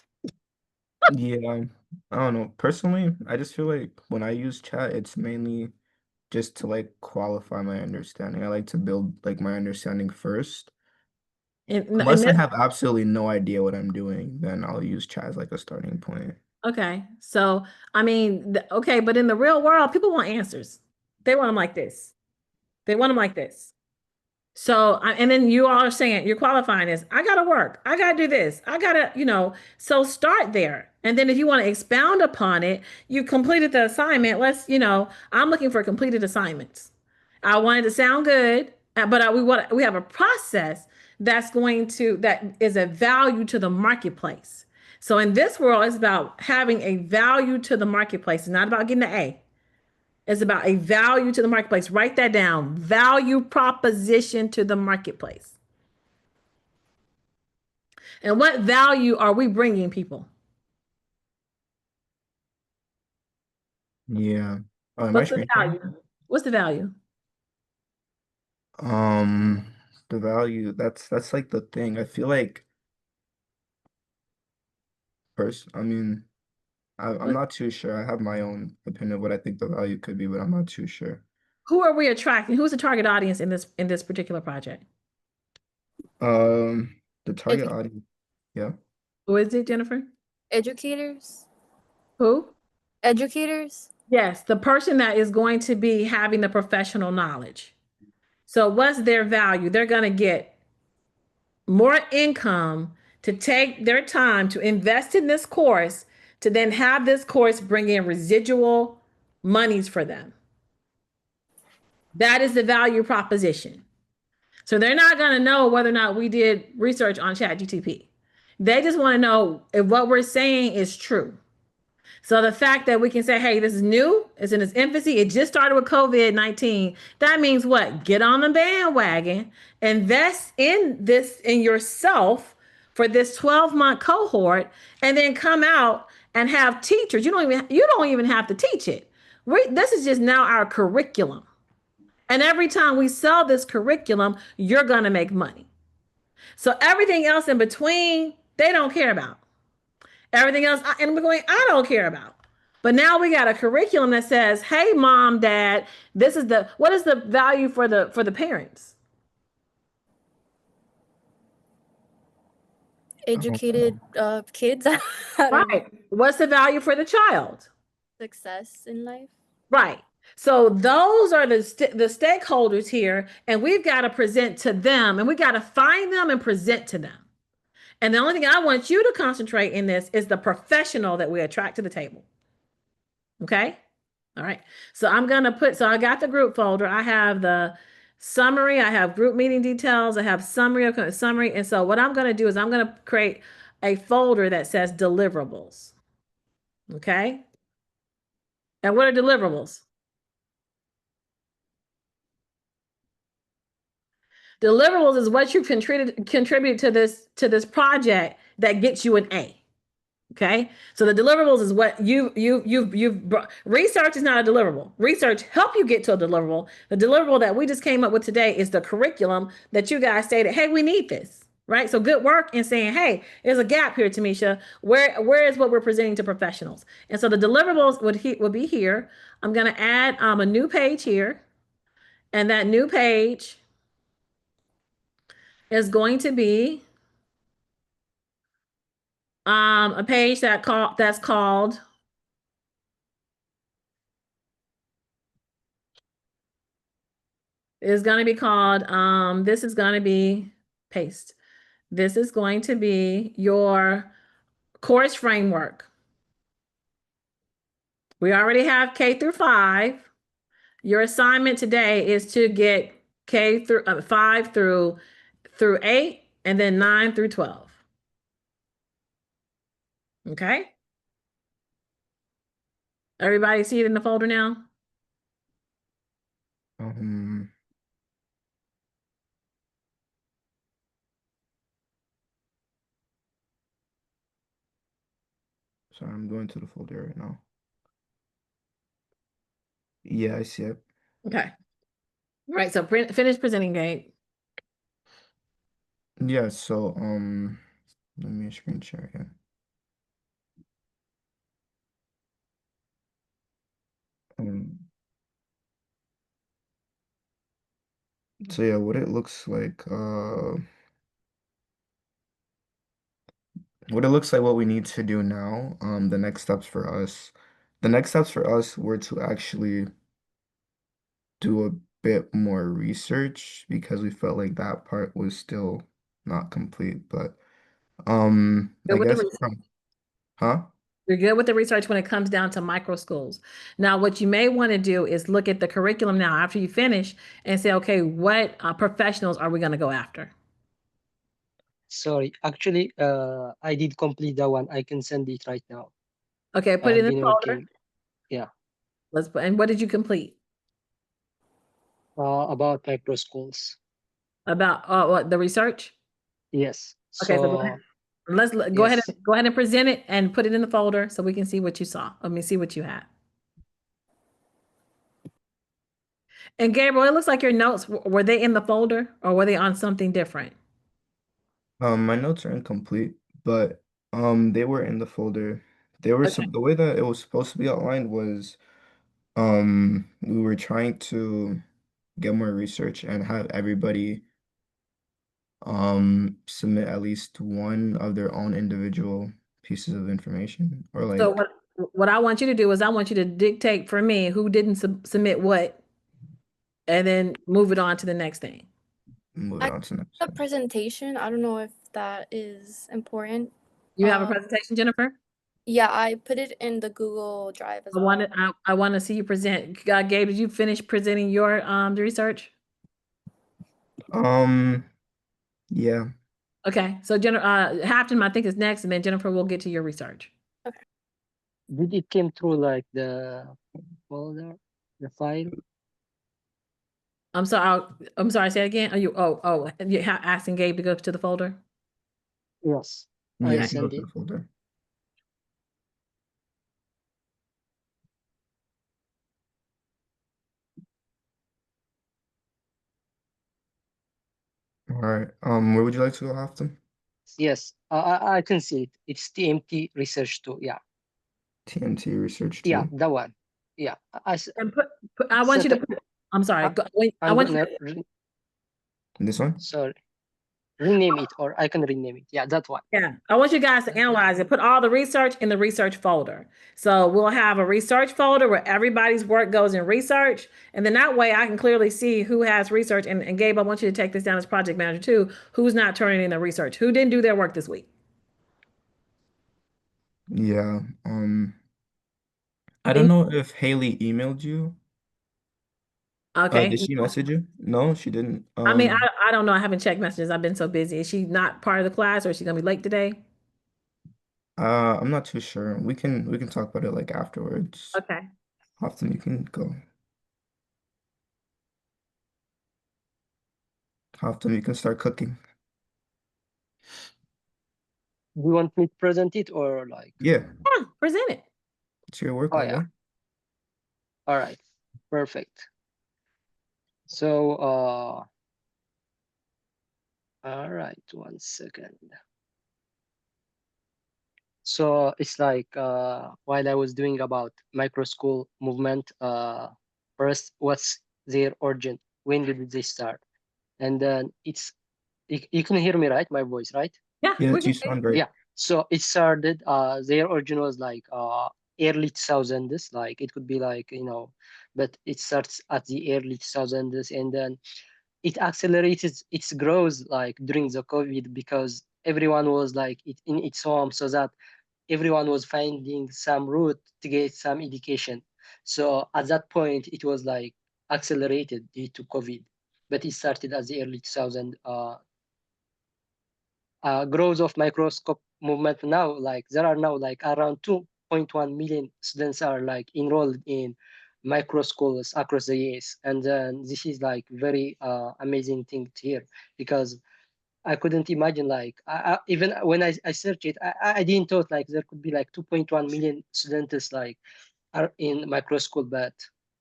Yeah, I don't know. Personally, I just feel like when I use chat, it's mainly just to like qualify my understanding. I like to build like my understanding first. And Unless I this, have absolutely no idea what I'm doing, then I'll use chat as like a starting point. okay. So, I mean, okay, but in the real world, people want answers. They want them like this. They want them like this. So, and then you all are saying you're qualifying this. I got to work. I got to do this. I got to, so start there. And then if you want to expound upon it, you completed the assignment. I'm looking for completed assignments. I want it to sound good, but we have a process that is a value to the marketplace. So in this world, it's about having a value to the marketplace. It's not about getting an A. It's about a value to the marketplace. Write that down. Value proposition to the marketplace. And what value are we bringing people? Yeah. Oh, am I What's the screen sharing? value? What's the value? Um, the value, that's like the thing. I feel like I mean, I'm What, not too sure. I have my own opinion of what I think the value could be, but I'm not too sure. who are we attracting? Who's the target audience in this particular project? The target audience, yeah. Who is it, Jennifer? Educators? Who? Educators? Yes, the person that is going to be having the professional knowledge. So what's their value? They're going to get more income to take their time to invest in this course to then have this course bring in residual monies for them. That is the value proposition. So they're not going to know whether or not we did research on ChatGTP. They just want to know if what we're saying is true. So the fact that we can say, hey, this is new, it's in its infancy, it just started with COVID-19. That means what? Get on the bandwagon, invest in this in yourself for this 12-month cohort, and then come out and have teachers. You don't even have to teach it. This is just now our curriculum. And every time we sell this curriculum, you're going to make money. So everything else in between, they don't care about. Everything else, I don't care about. But now we got a curriculum that says, hey, mom, dad, what is the value for the parents? Educated kids? I don't know. Right. What's the value for the child? Success in life? Right. So those are the stakeholders here, and we've got to present to them, and we got to find them and present to them. And the only thing I want you to concentrate in this is the professional that we attract to the table. Okay. All right. So I got the group folder. I have the summary. I have group meeting details. I have summary. And so what I'm going to do is I'm going to create a folder that says deliverables. Okay. And what are deliverables? Deliverables is what you contribute to this project that gets you an A. Okay, so the deliverables is what you've brought. Research is not a deliverable. Research help you get to a deliverable. The deliverable that we just came up with today is the curriculum that you guys stated. Hey, we need this, right? So good work in saying, hey, there's a gap here, Tamisha. Where is what we're presenting to professionals? And so the deliverables would be here. I'm going to add a new page here, and that new page is going to be A page that's called is going to be called, this is going to be paste. This is going to be your course framework. We already have K through 5. Your assignment today is to get K through 5 through 8 and then 9 through 12. Okay? Everybody see it in the folder now? Um, sorry, I'm going to the folder right now. Yeah, I see it. Okay. All right, so finish presenting, Gabe. Yeah, so let me screen share again. So yeah, what it looks like, what we need to do now, the next steps for us were to actually do a bit more research because we felt like that part was still not complete, but I Good with the guess research. huh? You're good with the research when it comes down to micro schools. Now, what you may want to do is look at the curriculum now after you finish and say, okay, what professionals are we going to go after? Sorry, actually, I did complete that one. I can send it right now. Okay, put it I've in the been folder. working, yeah, And what did you complete? about micro schools. About what, the research? Yes. Okay, so go ahead. Go ahead yes. and present it and put it in the folder so we can see what you saw. Let me see what you had. And Gabriel, it looks like your notes, were they in the folder or were they on something different? My notes are incomplete, but they were in the folder. Okay. The way that it was supposed to be outlined was we were trying to get more research and have everybody submit at least one of their own individual pieces of information or So like what I want you to do is I want you to dictate for me who didn't submit what, and then move it on to the next thing. move I it on to the next A one. presentation. I don't know if that is important. You have a Uh, presentation, Jennifer? Yeah, I put it in the Google Drive as well. I want to see you present. Gabe, did you finish presenting your the research? Yeah. Okay, so Jennifer, Hampton, I think is next, and then Jennifer will get to your research. Did it came through like the folder, the file? I'm sorry, say it again. Are you, you're asking Gabe to go to the folder? Yes. Yeah, I you can go send to it. the folder. All right. Where would you like to go, Hafton? Yes, I can see it. It's TMT research too. Yeah, TMT research yeah, tool. that one. Yeah, And I want you to put, I'm sorry. I I'm want you gonna to, This one? sorry, rename it, or I can rename it. Yeah, that one. yeah, I want you guys to analyze it. Put all the research in the research folder. So we'll have a research folder where everybody's work goes in research. And then that way I can clearly see who has research. And Gabe, I want you to take this down as project manager too. Who's not turning in the research? Who didn't do their work this week? Yeah. I don't know if Haley emailed you. Okay. Did she message you? No, she didn't. I mean, I don't know. I haven't checked messages. I've been so busy. Is she not part of the class or is she gonna be late today? I'm not too sure. We can talk about it like afterwards. Okay. Often you can go. Often you can start cooking. Do you want me to present it or like? Yeah, Yeah, present it. it's your work, Oh my yeah. boy. All right. Perfect. So all right, 1 second. So it's like while I was doing about micro school movement, first what's their origin? When did they start? And then it's you can hear me, right? My voice, right? Yeah, Yeah, we you can. sound great. Yeah. So it started, their origin was like early 2000s, like it could be like, but it starts at the early 2000s, and then it accelerated its growth like during the COVID, because everyone was like in its home, so that everyone was finding some route to get some education. So at that point, it was like accelerated due to COVID, but it started as the early 2000. Growth of microscope movement now, like there are now like around 2.1 million students are like enrolled in micro schools across the US, and then this is like very amazing thing to hear, because I couldn't imagine like even when I searched it, I didn't thought like there could be like 2.1 million students like are in micro school, but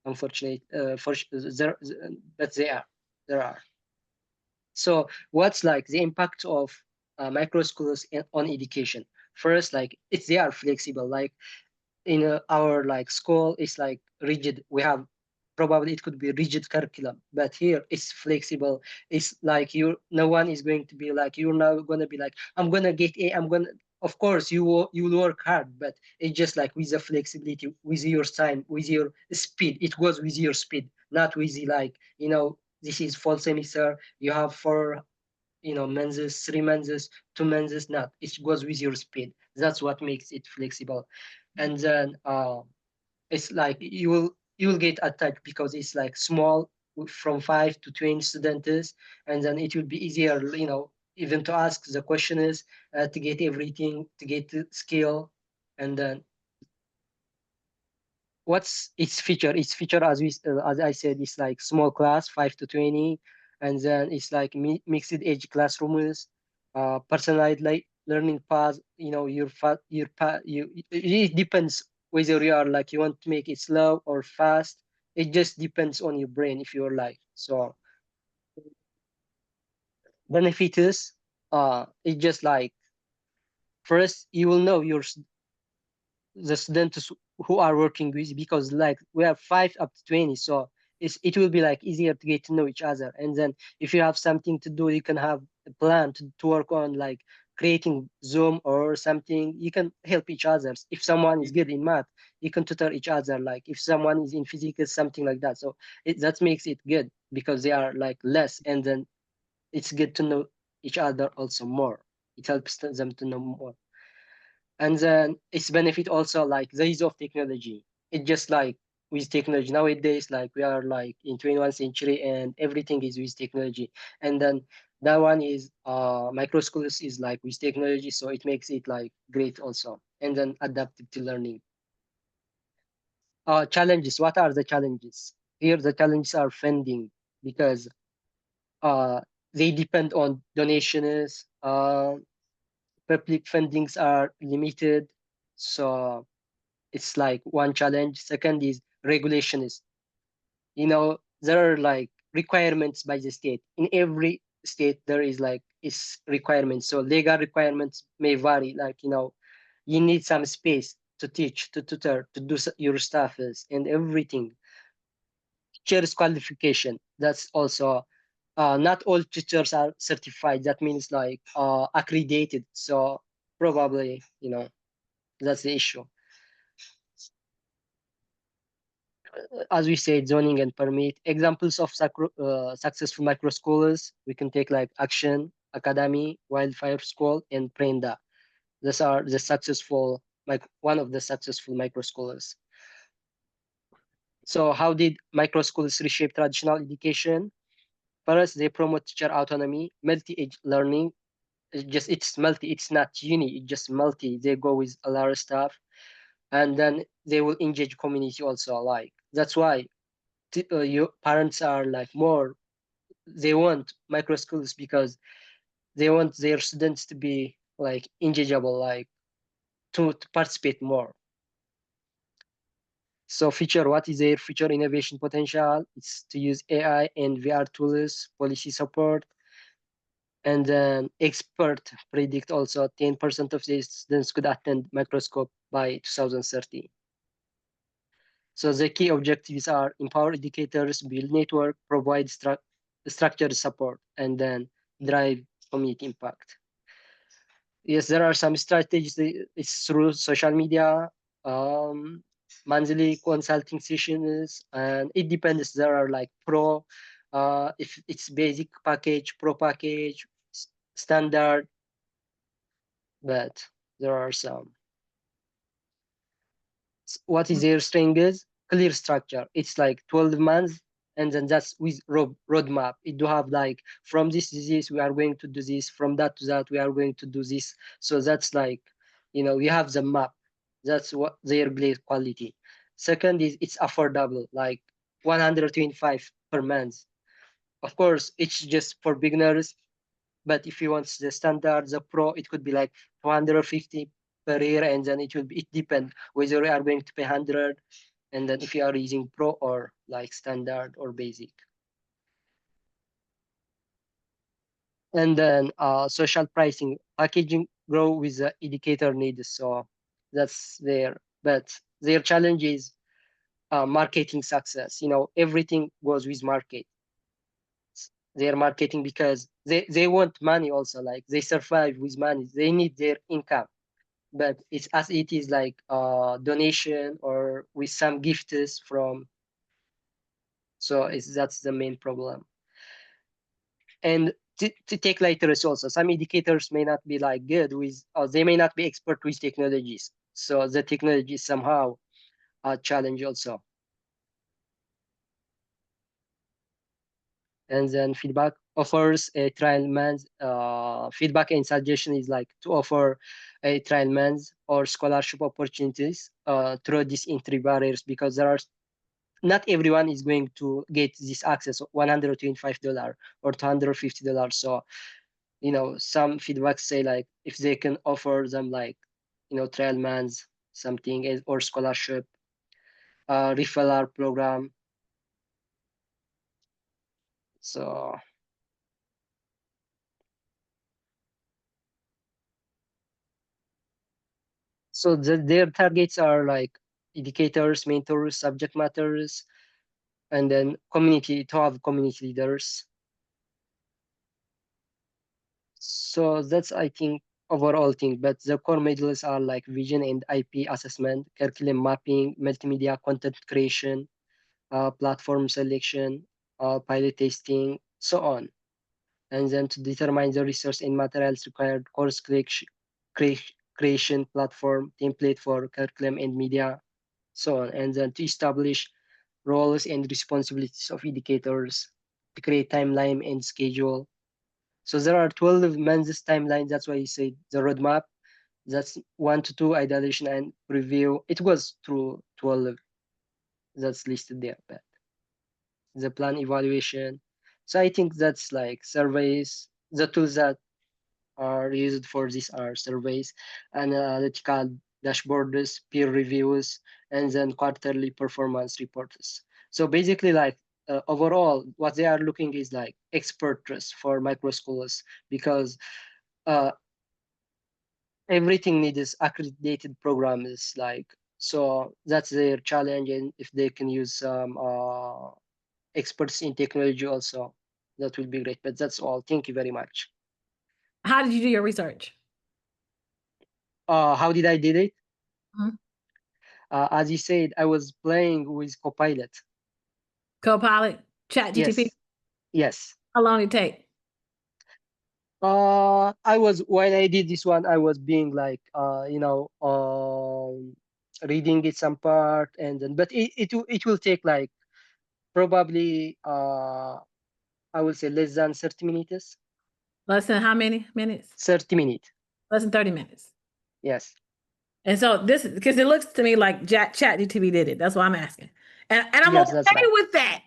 unfortunately, but there are. So what's like the impact of micro schools on education? First, like they are flexible. Like in our like school, it's like rigid. We have probably it could be rigid curriculum, but here it's flexible. It's like no one is going to be like, you're not gonna be like, I'm gonna get A. I'm gonna. Of course, you will work hard, but it's just like with the flexibility, with your time, with your speed. It goes with your speed, not with the like this is fall semester. You have 4 menses, 3 menses, 2 menses. Not, it goes with your speed. That's what makes it flexible. And then it's like you will get attached because it's like small, from 5 to 20 students, and then it will be easier, even to ask the questions, to get everything, to get the skill. And then what's its feature? Its feature, as I said, is like small class, 5 to 20, and then it's like mixed age classrooms, personalized like learning path. It depends whether you are like you want to make it slow or fast. It just depends on your brain if you're like so. Benefits, it just like first you will know the students who are working with, because like we have 5 up to 20, so it will be like easier to get to know each other. And then if you have something to do, you can have a plan to work on, like creating Zoom or something. You can help each other. If someone is good in math, you can tutor each other. Like if someone is in physics, something like that. So that makes it good, because they are like less, and then it's good to know each other also more. It helps them to know more. And then its benefit also like the use of technology. It just like with technology nowadays, like we are like in 21st century, and everything is with technology. And then that one is micro schools is like with technology, so it makes it like great also. And then adaptive to learning. Challenges. What are the challenges? Here the challenges are funding, because uh they depend on donations. Public fundings are limited, so it's like one challenge. Second is regulations. There are like requirements by the state. In every state there is like is requirements, so legal requirements may vary. Like you need some space to teach, to tutor, to do your stuff and everything. Teachers qualification, that's also not all teachers are certified. That means like accredited, so probably that's the issue. As we said, zoning and permit. Examples of successful micro schools, we can take like Action Academy, Wildfire School, and Prenda. These are the successful, like one of the successful micro schools. So how did micro schools reshape traditional education? First, they promote teacher autonomy, multi-age learning. It's multi, it's not uni, it's just multi. They go with a lot of stuff. And then they will engage community also. Like that's why your parents are like more, they want micro schools, because they want their students to be like engageable, like to participate more. So what is their future innovation potential? It's to use AI and VR tools, policy support, and then expert predict also 10% of the students could attend microscope by 2030. So the key objectives are empower educators, build network, provide structured support, and then drive community impact. Yes, there are some strategies. It's through social media, monthly consulting sessions, and it depends. There are like pro, if it's basic package, pro package, standard, but there are some. What is their strength is clear structure. It's like 12 months, and then that's with roadmap. It do have like from this disease we are going to do this, from that to that we are going to do this. So that's like, we have the map. That's what their great quality. Second is it's affordable, like 125 per month. Of course, it's just for beginners, but if you want the standard, the pro, it could be like 250 per year, and then it depends whether you are going to pay 100, and then if you are using pro or like standard or basic. And then social pricing, packaging grow with the educator needs, so that's there. But their challenge is marketing success. Everything goes with market. Their marketing, because they want money also, like they survive with money, they need their income, but it's as it is like donation or with some gifts from, so that's the main problem. And to take literacy also, some educators may not be like good with, or they may not be expert with technologies, so the technology is somehow a challenge also. And then feedback offers a trial month. Feedback and suggestion is like to offer a trial month or scholarship opportunities through these entry barriers, because not everyone is going to get this access of $125 or $250. So, some feedback say like if they can offer them like, trial months, something, or scholarship, referral program. So their targets are like educators, mentors, subject matters, and then to have community leaders. So that's, I think, overall thing. But the core modules are like vision and IP assessment, curriculum mapping, multimedia content creation, platform selection, pilot testing, so on. And then to determine the resource and materials required, course creation platform, template for curriculum and media, so on. And then to establish roles and responsibilities of educators, to create timeline and schedule. So there are 12 months timeline. That's why you say the roadmap. That's 1 to 2 ideation and review. It goes through 12. That's listed there. But the plan evaluation. So I think that's like surveys. The tools that are used for this are surveys, analytical dashboards, peer reviews, and then quarterly performance reports. So basically, like overall, what they are looking is like expert trust for micro schools, because uh, everything needs accredited programs. Like, so that's their challenge, and if they can use some experts in technology also, that will be great. But that's all. Thank you very much. How did you do your research? How did I did it? Mhm. As you said, I was playing with Copilot. Copilot, Chat Yes, GTP. yes. How long did it take? While I did this one, I was being like, reading it some part, and then, but it will take like probably, I will say less than 30 minutes. Less than how many minutes? 30 minutes. Less than 30 minutes. Yes. And so this, because it looks to me like Chat GTP did it. That's why I'm asking. And I'm Yes, that's okay right. with that.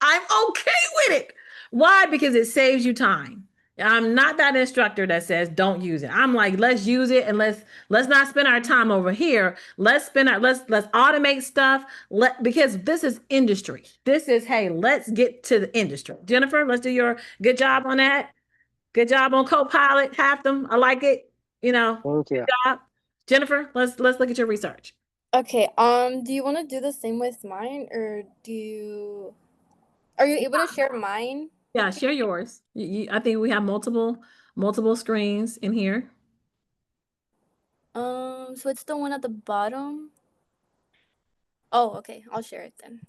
I'm okay with it. Why? Because it saves you time. I'm not that instructor that says don't use it. I'm like, let's use it, and let's not spend our time over here. Let's automate stuff. Because this is industry. This is, hey, let's get to the industry. Jennifer, let's do your good job on that. Good job on Copilot. Half them. I like it. Thank you. Good job. Jennifer, let's look at your research. Okay, do you want to do the same with mine, or are you able to share mine? Yeah, share yours. I think we have multiple screens in here. So it's the one at the bottom. Oh, okay. I'll share it then.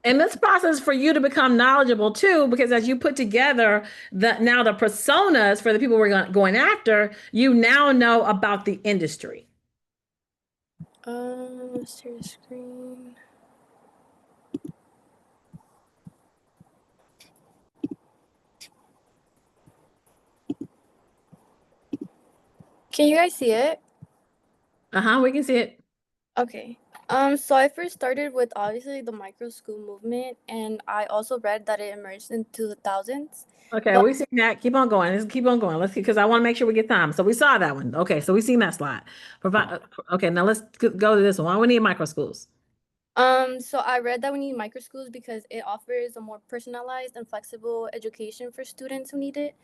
And this process for you to become knowledgeable too, because as you put together the personas for the people we're going after, you now know about the industry. Share the screen. Can you guys see it? We can see it. Okay. So I first started with obviously the micro school movement, and I also read that it emerged in 2000s. Okay, But- we seen that. Keep on going. Let's keep on going. Let's because I want to make sure we get time. So we saw that one. Okay, so we seen that slide. Provide. Okay, now let's go to this one. Why we need micro schools? So I read that we need micro schools because it offers a more personalized and flexible education for students who need it.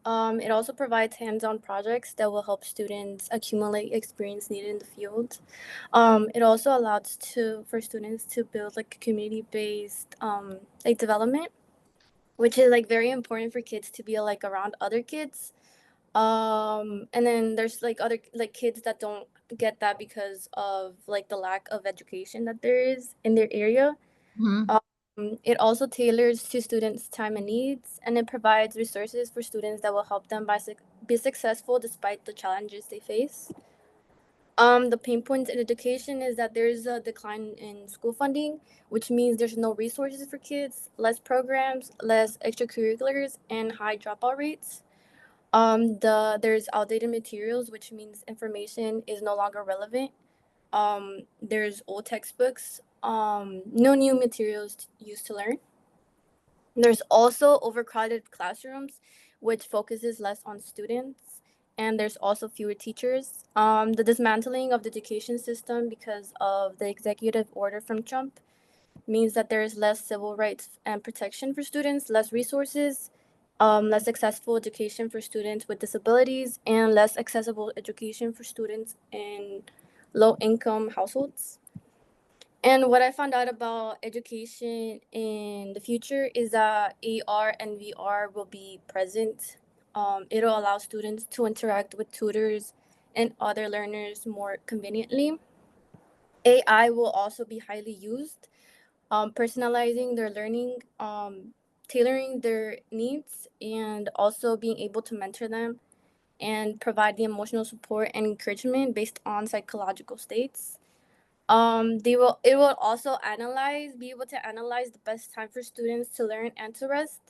It also provides hands-on projects that will help students accumulate experience needed in the field. It also allows for students to build like community-based like development, which is like very important for kids to be like around other kids. And then there's like other like kids that don't get that because of like the lack of education that there is in their area. It also tailors to students' time and needs, and it provides resources for students that will help them be successful despite the challenges they face. The pain points in education is that there's a decline in school funding, which means there's no resources for kids, less programs, less extracurriculars, and high dropout rates. There's outdated materials, which means information is no longer relevant. There's old textbooks, no new materials used to learn. There's also overcrowded classrooms, which focuses less on students, and there's also fewer teachers. The dismantling of the education system because of the executive order from Trump means that there is less civil rights and protection for students, less resources, less accessible education for students with disabilities, and less accessible education for students in low-income households. And what I found out about education in the future is that AR and VR will be present. It'll allow students to interact with tutors and other learners more conveniently. AI will also be highly used, personalizing their learning, tailoring their needs, and also being able to mentor them and provide the emotional support and encouragement based on psychological states. It will also be able to analyze the best time for students to learn and to rest.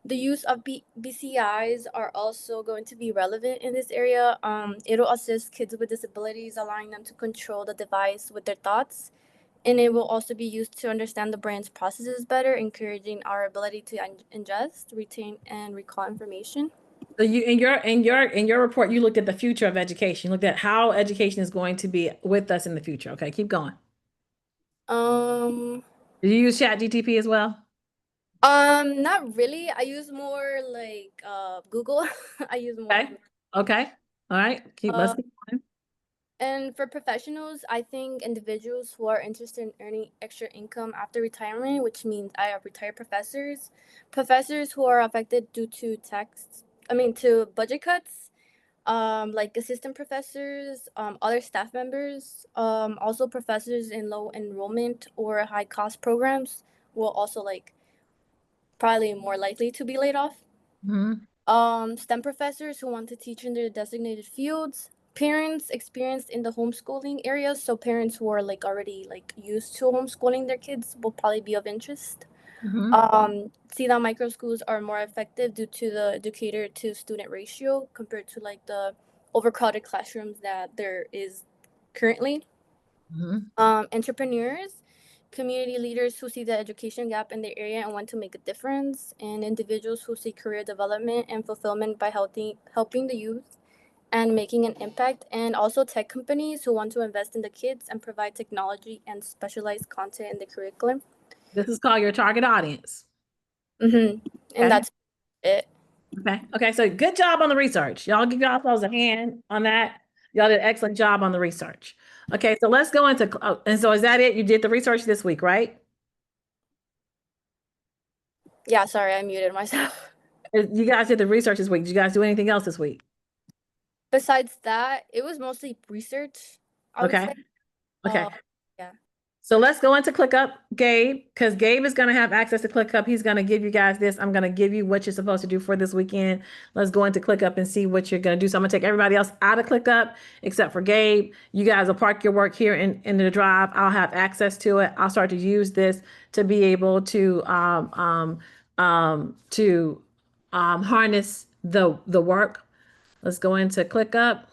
The use of BCIs are also going to be relevant in this area. It'll assist kids with disabilities, allowing them to control the device with their thoughts. And it will also be used to understand the brain's processes better, encouraging our ability to ingest, retain, and recall information. So you in your report, you looked at the future of education. You looked at how education is going to be with us in the future. Okay, keep going. Did you use ChatGPT as well? Not really. I use more like Google. I use more. Okay. Okay. All right. Let's keep going. And for professionals, I think individuals who are interested in earning extra income after retirement, which means I have retired professors who are affected due to to budget cuts, like assistant professors, other staff members, also professors in low enrollment or high cost programs will also like probably more likely to be laid off. STEM professors who want to teach in their designated fields, parents experienced in the homeschooling areas, so parents who are like already like used to homeschooling their kids will probably be of interest. See that micro schools are more effective due to the educator to student ratio compared to like the overcrowded classrooms that there is currently. Entrepreneurs, community leaders who see the education gap in their area and want to make a difference, and individuals who see career development and fulfillment by helping the youth and making an impact, and also tech companies who want to invest in the kids and provide technology and specialized content in the curriculum. This is called your target audience. And that's it. Okay. Okay. So good job on the research. Y'all give yourselves a hand on that. Y'all did an excellent job on the research. Okay. So let's go into, and so is that it? You did the research this week, right? Yeah, sorry, I muted myself. You guys did the research this week. Did you guys do anything else this week? Besides that, it was mostly research, I would Okay. say. Okay. Yeah. So let's go into ClickUp, Gabe, because Gabe is going to have access to ClickUp. He's going to give you guys this. I'm going to give you what you're supposed to do for this weekend. Let's go into ClickUp and see what you're going to do. So I'm going to take everybody else out of ClickUp except for Gabe. You guys will park your work here in the drive. I'll have access to it. I'll start to use this to be able to harness the work. Let's go into ClickUp.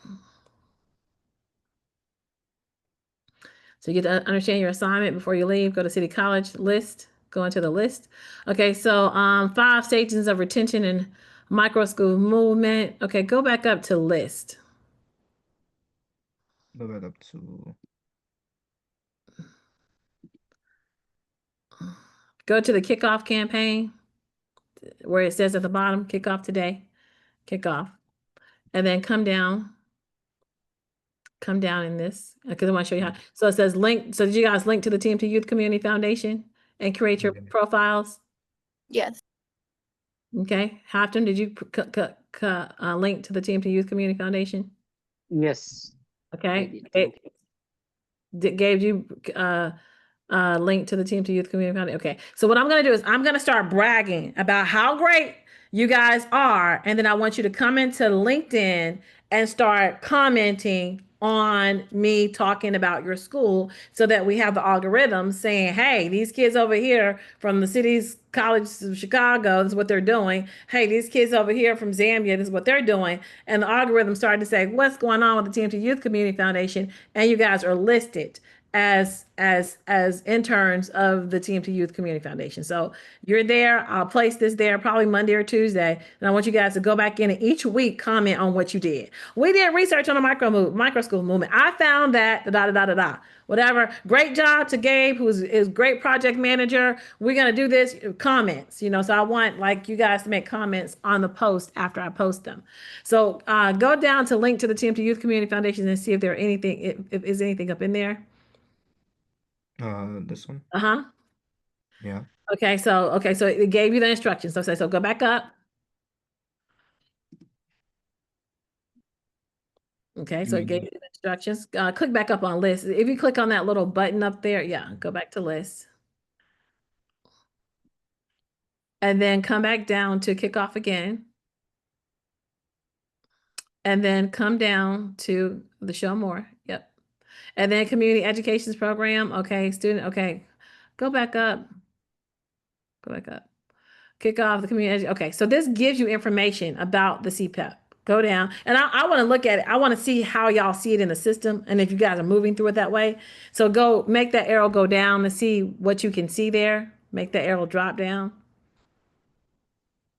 So you get to understand your assignment before you leave. Go to City College list, go into the list. Okay, so 5 stages of retention and micro school movement. Okay, go back up to list. Go back up to Go to the kickoff campaign where it says at the bottom, kickoff today, kickoff. And then come down in this, because I want to show you how. So it says link. So did you guys link to the TMT Youth Community Foundation and create your profiles? Yes. Okay, Houghton, did you link to the TMT Youth Community Foundation? Yes. I Okay, did. gave you link to the TMT Youth Community Foundation. Okay, so what I'm gonna do is I'm gonna start bragging about how great you guys are, and then I want you to come into LinkedIn and start commenting on me talking about your school so that we have the algorithm saying, hey, these kids over here from the city's college of Chicago, this is what they're doing. Hey, these kids over here from Zambia, this is what they're doing. And the algorithm started to say, what's going on with the TMT Youth Community Foundation? And you guys are listed as interns of the TMT Youth Community Foundation. So you're there. I'll place this there probably Monday or Tuesday. And I want you guys to go back in and each week comment on what you did. We did research on the micro school movement. I found that whatever. Great job to Gabe, who is great project manager. We're gonna do this. Comments, so I want like you guys to make comments on the post after I post them. So go down to link to the TMT Youth Community Foundation and see if there are anything, if is anything up in there. this one. Uh-huh. Yeah. Okay, so it gave you the instructions. So go back up. Okay, so it gave you the instructions. Click back up on list. If you click on that little button up there, yeah, go back to list. And then come back down to kick off again. And then come down to the show more. Yep. And then community educations program. Okay, student. Okay, go back up. Go back up. Kick off the community. Okay, so this gives you information about the CPEP. Go down, and I want to look at it. I want to see how y'all see it in the system, and if you guys are moving through it that way. So go make that arrow go down to see what you can see there. Make that arrow drop down.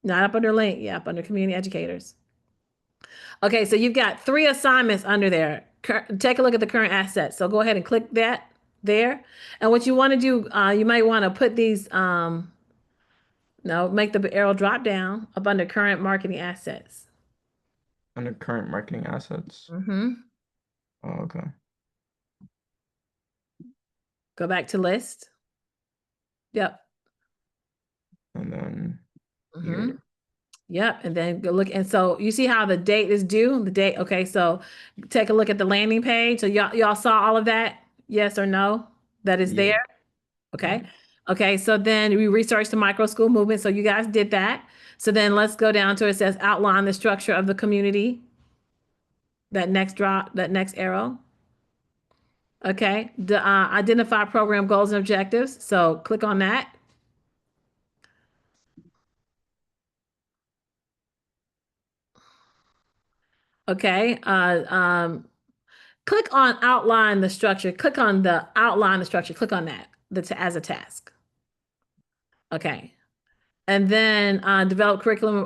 Not up under link, yeah, up under community educators. Okay, so you've got 3 assignments under there. Take a look at the current assets. So go ahead and click that there. And what you want to do, you might want to put these, make the arrow drop down up under current marketing assets. Under current marketing assets. Mm-hmm. Oh, okay. Go back to list. Yep. And then Mm-hmm. here. Yep, and then go look, and so you see how the date is due, the date, okay, so take a look at the landing page. So y'all saw all of that, yes or no, that is Yeah. there? Okay, okay, so then we researched the micro school movement, so you guys did that. So then let's go down to, it says outline the structure of the community. That next arrow. Okay, identify program goals and objectives, so click on that. Okay, click on outline the structure. Click on the outline the structure. Click on that as a task. Okay, and then develop curriculum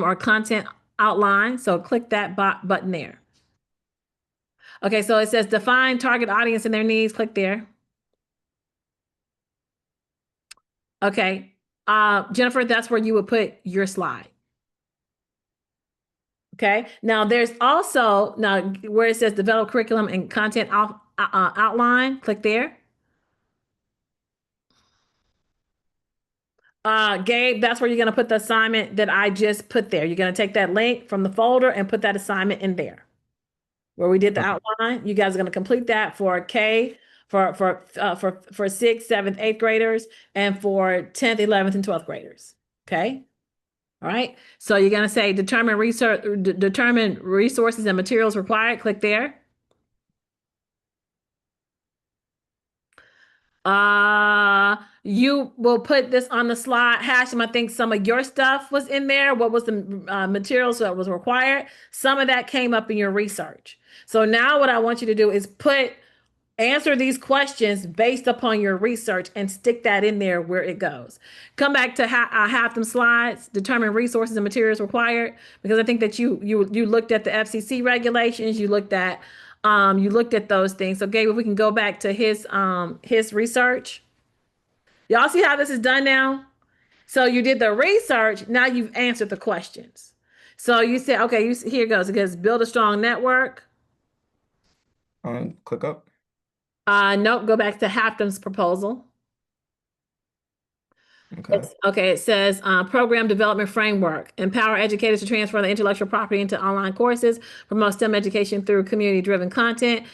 or content outline. So click that button there. Okay, so it says define target audience and their needs. Click there. Okay, Jennifer, that's where you would put your slide. Okay, now there's also, where it says develop curriculum and content outline, click there. Gabe, that's where you're gonna put the assignment that I just put there. You're gonna take that link from the folder and put that assignment in there. Where we did the Okay. outline, you guys are gonna complete that for K, for sixth, seventh, eighth graders, and for 10th, 11th, and 12th graders. Okay? All right, so you're gonna say determine resources and materials required, click there. You will put this on the slide. Hashim, I think some of your stuff was in there. What was the materials that was required? Some of that came up in your research. So now what I want you to do is answer these questions based upon your research and stick that in there where it goes. Come back to have them slides, determine resources and materials required, because I think that you looked at the FCC regulations, you looked at those things. So Gabe, if we can go back to his research. Y'all see how this is done now? So you did the research, now you've answered the questions. So you said, okay, here it goes. It goes build a strong network. Click up. Nope, go back to Haftam's proposal. Okay. It says program development framework, empower educators to transfer the intellectual property into online courses, promote STEM education through community-driven content,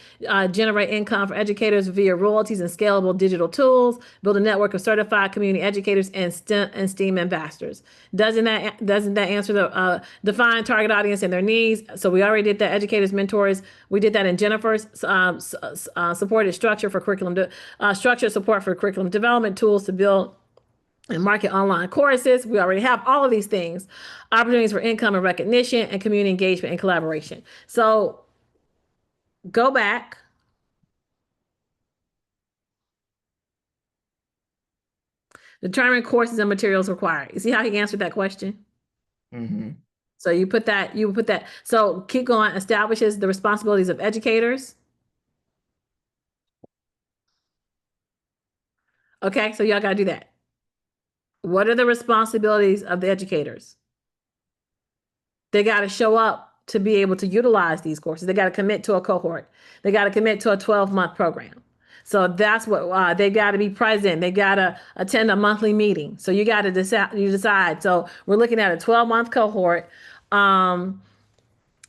generate income for educators via royalties and scalable digital tools, build a network of certified community educators and STEAM ambassadors. Doesn't that answer the define target audience and their needs? So we already did that. Educators, mentors. We did that in Jennifer's supported structure for structure support for curriculum development tools to build and market online courses. We already have all of these things. Opportunities for income and recognition and community engagement and collaboration. So go back. Determine courses and materials required. You see how he answered that question? Mm-hmm. So you put that. So keep going. Establishes the responsibilities of educators. Okay, so y'all got to do that. What are the responsibilities of the educators? They got to show up to be able to utilize these courses. They got to commit to a cohort. They got to commit to a 12-month program. So that's what they got to be present. They got to attend a monthly meeting. So you got to decide. So we're looking at a 12-month cohort.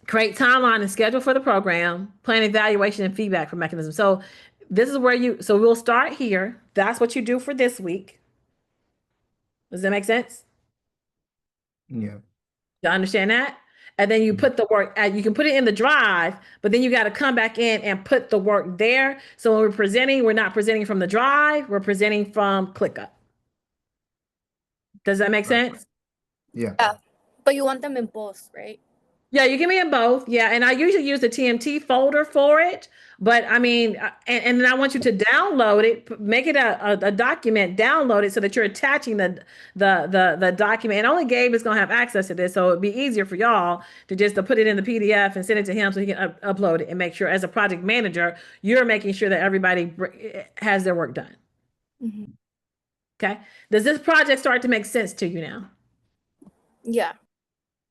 Create timeline and schedule for the program, plan evaluation and feedback for mechanism. So this is where so we'll start here. That's what you do for this week. Does that make sense? Yeah. You understand that? And then you put the work, you can put it in the drive, but then you got to come back in and put the work there. So when we're presenting, we're not presenting from the drive, we're presenting from ClickUp. Does that make sense? Yeah. Yeah, but you want them in both, right? Yeah, you give me in both. Yeah, and I usually use the TMT folder for it, but I mean, and then I want you to download it, make it a document, download it so that you're attaching the document. And only Gabe is gonna have access to this, so it'd be easier for y'all to put it in the PDF and send it to him so he can upload it and make sure, as a project manager, you're making sure that everybody has their work done. Mm-hmm. Okay. Does this project start to make sense to you now? Yeah.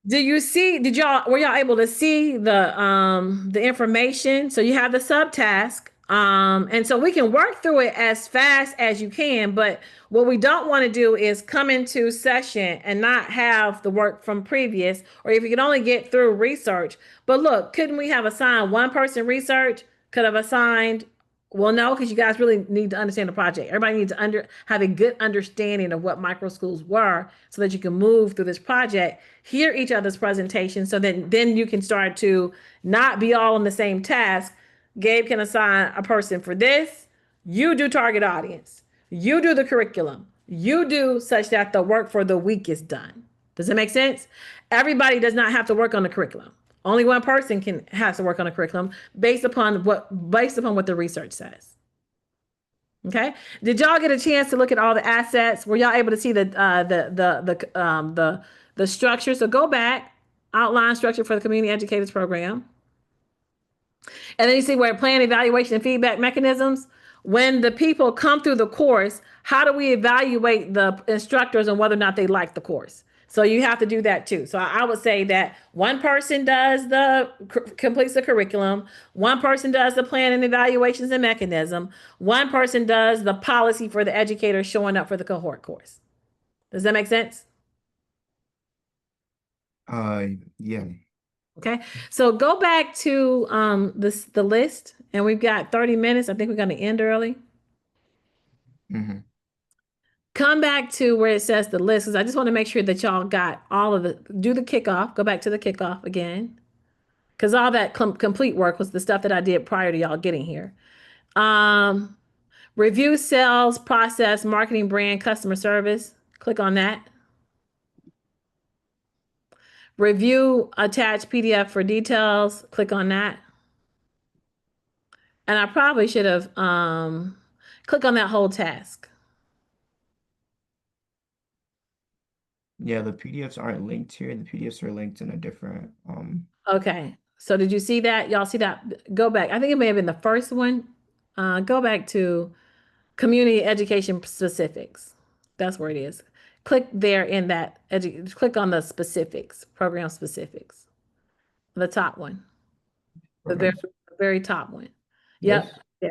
Were y'all able to see the information? So you have the subtask. And so we can work through it as fast as you can, but what we don't want to do is come into session and not have the work from previous, or if you can only get through research. But look, couldn't we have assigned one person research? Could have assigned, well, no, because you guys really need to understand the project. Everybody needs to have a good understanding of what micro schools were so that you can move through this project, hear each other's presentation, so then you can start to not be all on the same task. Gabe can assign a person for this. You do target audience. You do the curriculum. You do such that the work for the week is done. Does that make sense? Everybody does not have to work on the curriculum. Only one person has to work on a curriculum based upon what the research says. Okay. Did y'all get a chance to look at all the assets? Were y'all able to see the structure? So go back, outline structure for the community educators program. And then you see where plan, evaluation, and feedback mechanisms. When the people come through the course, how do we evaluate the instructors on whether or not they like the course? So you have to do that too. So I would say that one person completes the curriculum, one person does the plan and evaluations and mechanism, one person does the policy for the educator showing up for the cohort course. Does that make sense? Yeah. Okay, so go back to the list, and we've got 30 minutes. I think we're gonna end early. Mm-hmm. Come back to where it says the list, because I just want to make sure that y'all got all of the, do the kickoff, go back to the kickoff again. Because all that complete work was the stuff that I did prior to y'all getting here. Review sales, process, marketing, brand, customer service. Click on that. Review attach PDF for details. Click on that. And I probably should have click on that whole task. Yeah, the PDFs aren't linked here. The PDFs are linked in a different Okay. So did you see that? Y'all see that? Go back. I think it may have been the first one. Go back to community education specifics. That's where it is. Click there in that, click on the specifics, program specifics. The top one, the very top one. Yep. This? Yeah.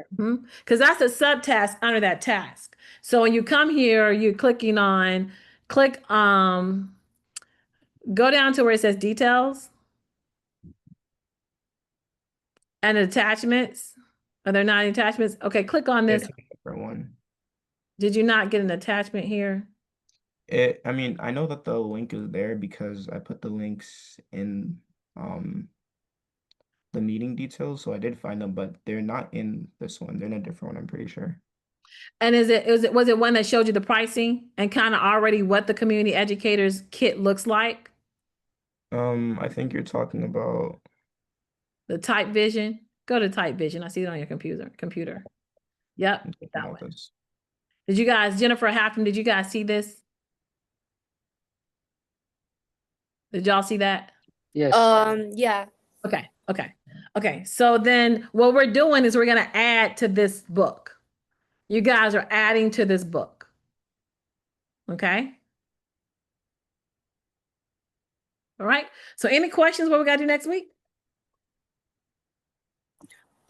Because that's a subtask under that task. So when you come here, you're clicking on, click, go down to where it says details and attachments. Are there not any attachments? Okay, click on Yeah, this. it's a different one. Did you not get an attachment here? I mean, I know that the link is there because I put the links in the meeting details, so I did find them, but they're not in this one. They're in a different one, I'm pretty sure. And was it one that showed you the pricing and kind of already what the community educators kit looks like? I think you're talking about The Type Vision. Go to Type Vision. I see it on your computer. Yep. I'm talking That about one. this. Did you guys, Jennifer Halfton, did you guys see this? Did y'all see that? Yes. Yeah. Okay. So then what we're doing is we're going to add to this book. You guys are adding to this book. Okay. All right. So any questions what we got to do next week?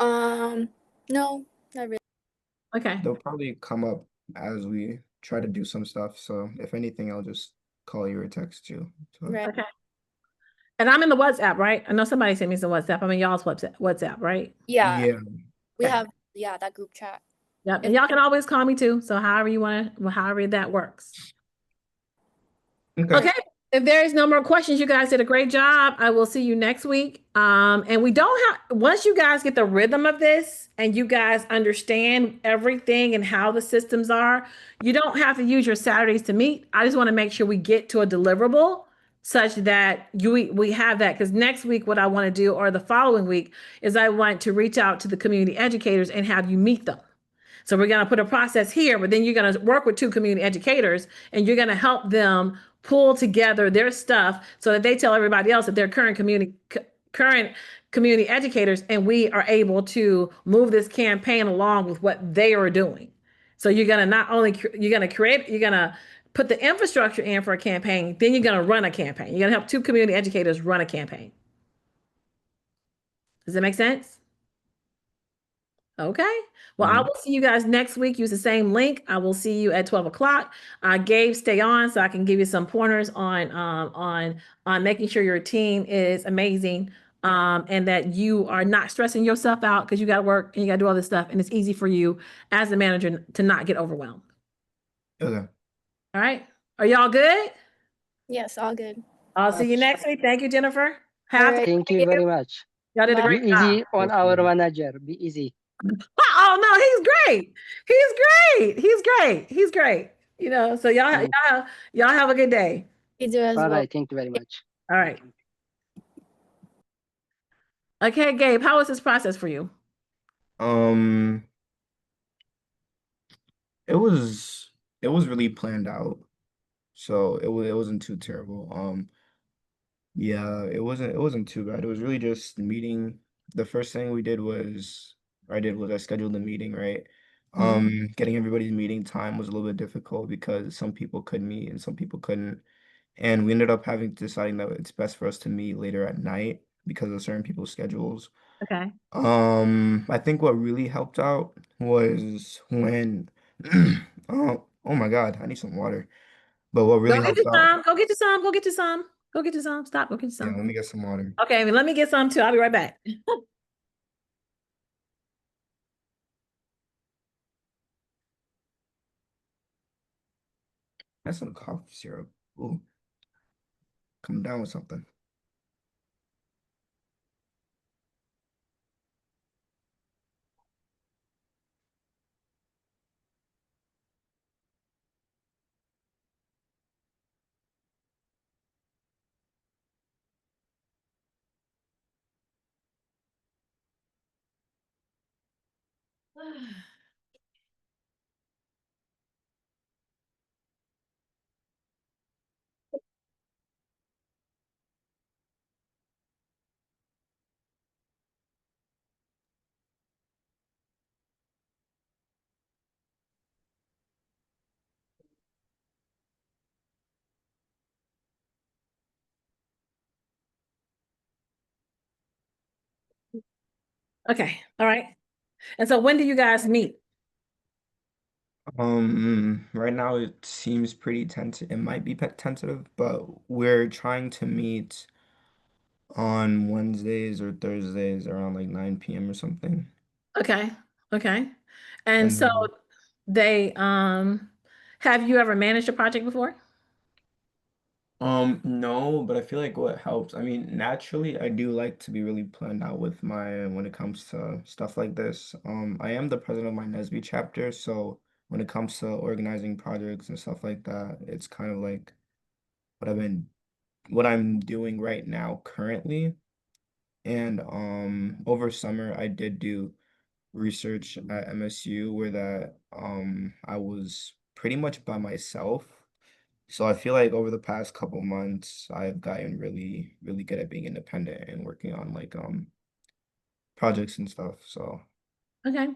No, not really. Okay. They'll probably come up as we try to do some stuff. So if anything, I'll just call you or text you. So, Right. Okay. And I'm in the WhatsApp, right? I know somebody sent me some WhatsApp. I'm in y'all's WhatsApp, right? Yeah. yeah. We Okay. have, that group chat. Yep. And y'all can always call me too. So however you want to, however that works. Okay. If there is no more questions, you guys did a great job. I will see you next week. And we don't have, once you guys get the rhythm of this and you guys understand everything and how the systems are, you don't have to use your Saturdays to meet. I just want to make sure we get to a deliverable such that we have that. Because next week, what I want to do, or the following week, is I want to reach out to the community educators and have you meet them. So we're going to put a process here, but then you're going to work with 2 community educators and you're going to help them pull together their stuff so that they tell everybody else that they're current community educators, and we are able to move this campaign along with what they are doing. So you're going to not only you're going to put the infrastructure in for a campaign, then you're going to run a campaign. You're going to help 2 community educators run a campaign. Does that make sense? Okay. Well, I will see you guys next week. Use the same link. I will see you at 12 o'clock. Gabe, stay on so I can give you some pointers on making sure your team is amazing, and that you are not stressing yourself out because you got to work and you got to do all this stuff, and it's easy for you as a manager to not get overwhelmed. Okay. All right. Are y'all good? Yes, all good. I'll see you next week. Thank you, Jennifer. right. Thank you very much. Y'all did a Bye. great Be job. easy on our Definitely. manager. Be easy. Oh no, he's great. He's great. You know, so y'all have a good day. You do as All well. right. Thank you very much. All right. Okay, Gabe, how was this process for you? Um, it was really planned out. So it wasn't too terrible. Yeah, it wasn't too bad. It was really just meeting. The first thing I did was I scheduled a meeting, right? Getting everybody's meeting time was a little bit difficult because some people could meet and some people couldn't. And we ended up deciding that it's best for us to meet later at night because of certain people's schedules. Okay. I think what really helped out was when oh my God, I need some water. But what really Go get helps you out, some. Go get you some. Go get you some. Go get you some. Stop. Go get you yeah, some. let me get some water. Okay, let me get some too. I'll be right back. That's some cough syrup. Ooh, come down with something. Okay. All right. And so when do you guys meet? Right now it seems pretty tentative. It might be tentative, but we're trying to meet on Wednesdays or Thursdays around like 9 p.m. or something. Okay. Okay. And And so then, they have you ever managed a project before? no, but I feel like what helps, I mean, naturally, I do like to be really planned out with my when it comes to stuff like this. I am the president of my NESB chapter, so when it comes to organizing projects and stuff like that, it's kind of like what I've been, what I'm doing right now currently. And over summer, I did do research at MSU where that I was pretty much by myself. So I feel like over the past couple months, I've gotten really, really good at being independent and working on like projects and stuff. So Okay.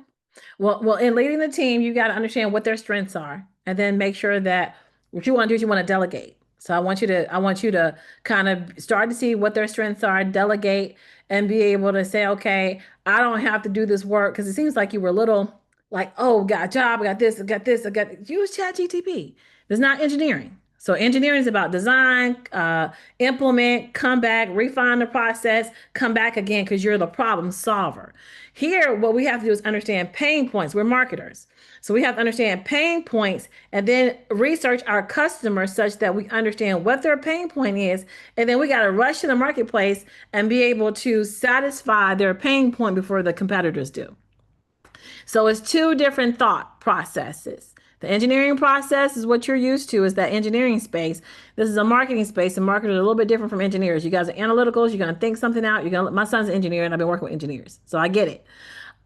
Well, in leading the team, you got to understand what their strengths are, and then make sure that what you want to do is you want to delegate. So I want you to kind of start to see what their strengths are, delegate, and be able to say, okay, I don't have to do this work because it seems like you were a little like, oh, got a job, I got this, I got this, I got use ChatGTP. It's not engineering. So engineering is about design, implement, come back, refine the process, come back again because you're the problem solver. Here, what we have to do is understand pain points. We're marketers. So we have to understand pain points and then research our customers such that we understand what their pain point is. And then we got to rush to the marketplace and be able to satisfy their pain point before the competitors do. So it's two different thought processes. The engineering process is what you're used to, is that engineering space. This is a marketing space, and marketers are a little bit different from engineers. You guys are analyticals, you're gonna think something out. My son's an engineer and I've been working with engineers. So I get it.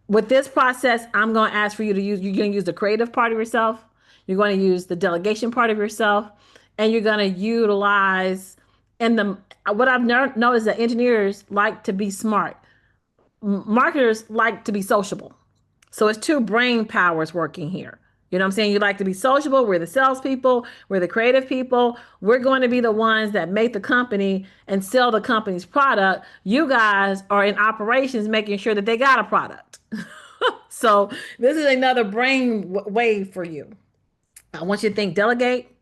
With this process, I'm gonna ask for you to use, you're gonna use the creative part of yourself, you're gonna use the delegation part of yourself, and you're gonna utilize and the what I've noticed that engineers like to be smart. Marketers like to be sociable. So it's two brain powers working here. You know what I'm saying? You like to be sociable. We're the salespeople. We're the creative people. We're going to be the ones that make the company and sell the company's product. You guys are in operations making sure that they got a product. So this is another brain wave for you. I want you to think delegate,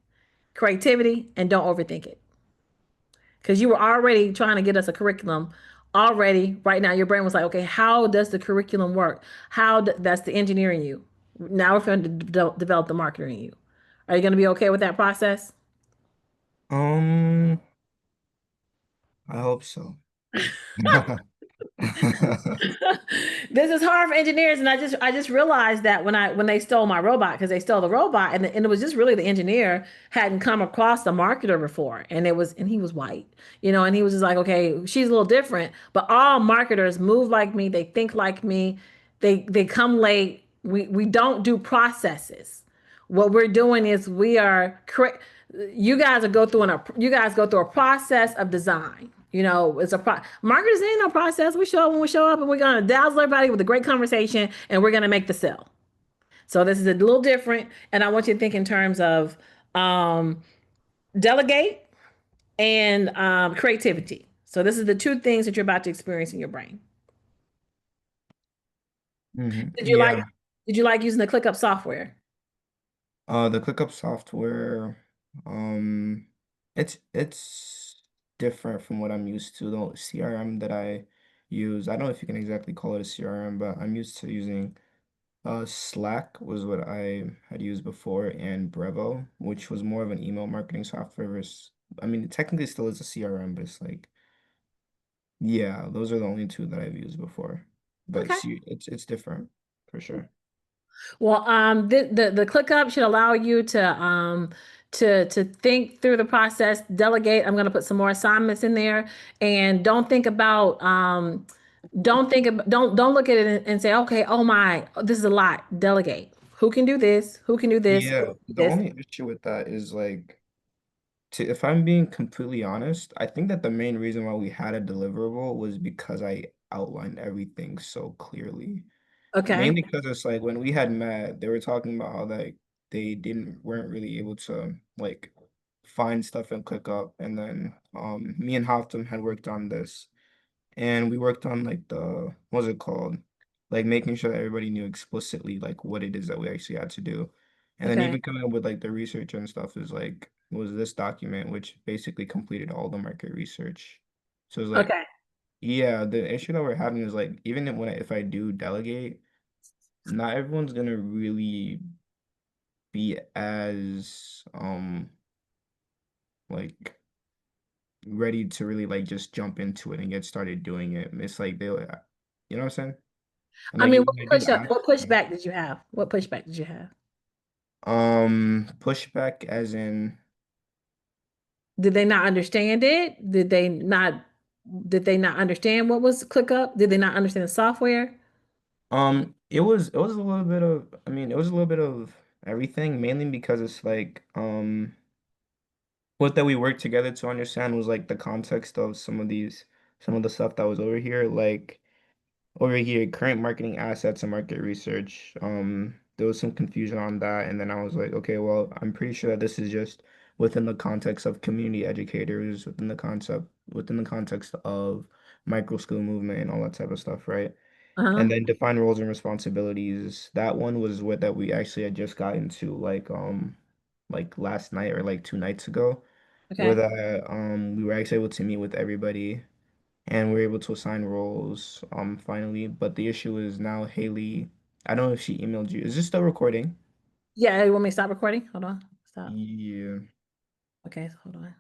creativity, and don't overthink it. Because you were already trying to get us a curriculum already. Right now your brain was like, okay, how does the curriculum work? That's the engineering you. Now we're going to develop the marketing you. Are you going to be okay with that process? um I hope so. This is hard for engineers, and I just realized that when they stole my robot, because they stole the robot, and it was just really the engineer hadn't come across the marketer before, and he was white, and he was just like, okay, she's a little different, but all marketers move like me, they think like me, they come late. We don't do processes. What we're doing is we are correct. You guys go through a process of design. It's marketers ain't no process. We show up when we show up, and we're gonna dazzle everybody with a great conversation, and we're gonna make the sale. So this is a little different, and I want you to think in terms of um, delegate and creativity. So this is the two things that you're about to experience in your brain. Did you like Yeah. did you like using the ClickUp software? The ClickUp software, It's different from what I'm used to. The CRM that I use, I don't know if you can exactly call it a CRM, but I'm used to using Slack was what I had used before, and Brevo, which was more of an email marketing software versus, I mean, it technically still is a CRM, but it's like, yeah, those are the only two that I've used before. But Okay. it's different for sure. Well, the ClickUp should allow you to think through the process, delegate. I'm going to put some more assignments in there, and don't think about don't look at it and say, okay, oh my, this is a lot. Delegate. Who can do this? Who can do this? Who Yeah, can do the this? only issue with that is like, if I'm being completely honest, I think that the main reason why we had a deliverable was because I outlined everything so clearly. Okay. Mainly because it's like when we had met, they were talking about how like they weren't really able to like find stuff and ClickUp, and then me and Haftam had worked on this, and we worked on like what's it called? Like making sure that everybody knew explicitly like what it is that we actually had to do. And then Okay. even coming up with like the research and stuff is like was this document which basically completed all the market research. So it's like, Okay. yeah, the issue that we're having is like even if I do delegate, not everyone's gonna really be as like ready to really like just jump into it and get started doing it. It's like they, you know what I'm saying? And I like mean, when I do ask, what pushback did you have? What pushback did you have? pushback as in, Did they not understand it? Did they not understand what was ClickUp? Did they not understand the software? it was a little bit of, I mean, it was a little bit of everything, mainly because it's like, what that we worked together to understand was like the context of some of the stuff that was over here, like over here, current marketing assets and market research. There was some confusion on that, and then I was like, okay, well, I'm pretty sure that this is just within the context of community educators, within the context of micro school movement and all that type of stuff, right? Uh-huh. And then define roles and responsibilities. That one was what that we actually had just got into like last night or like 2 nights ago, where Okay. that we were actually able to meet with everybody and we're able to assign roles finally. But the issue is now Haley, I don't know if she emailed you. Is this still recording? Yeah, you want me to stop recording? Hold on. Stop. Yeah. Okay, hold on.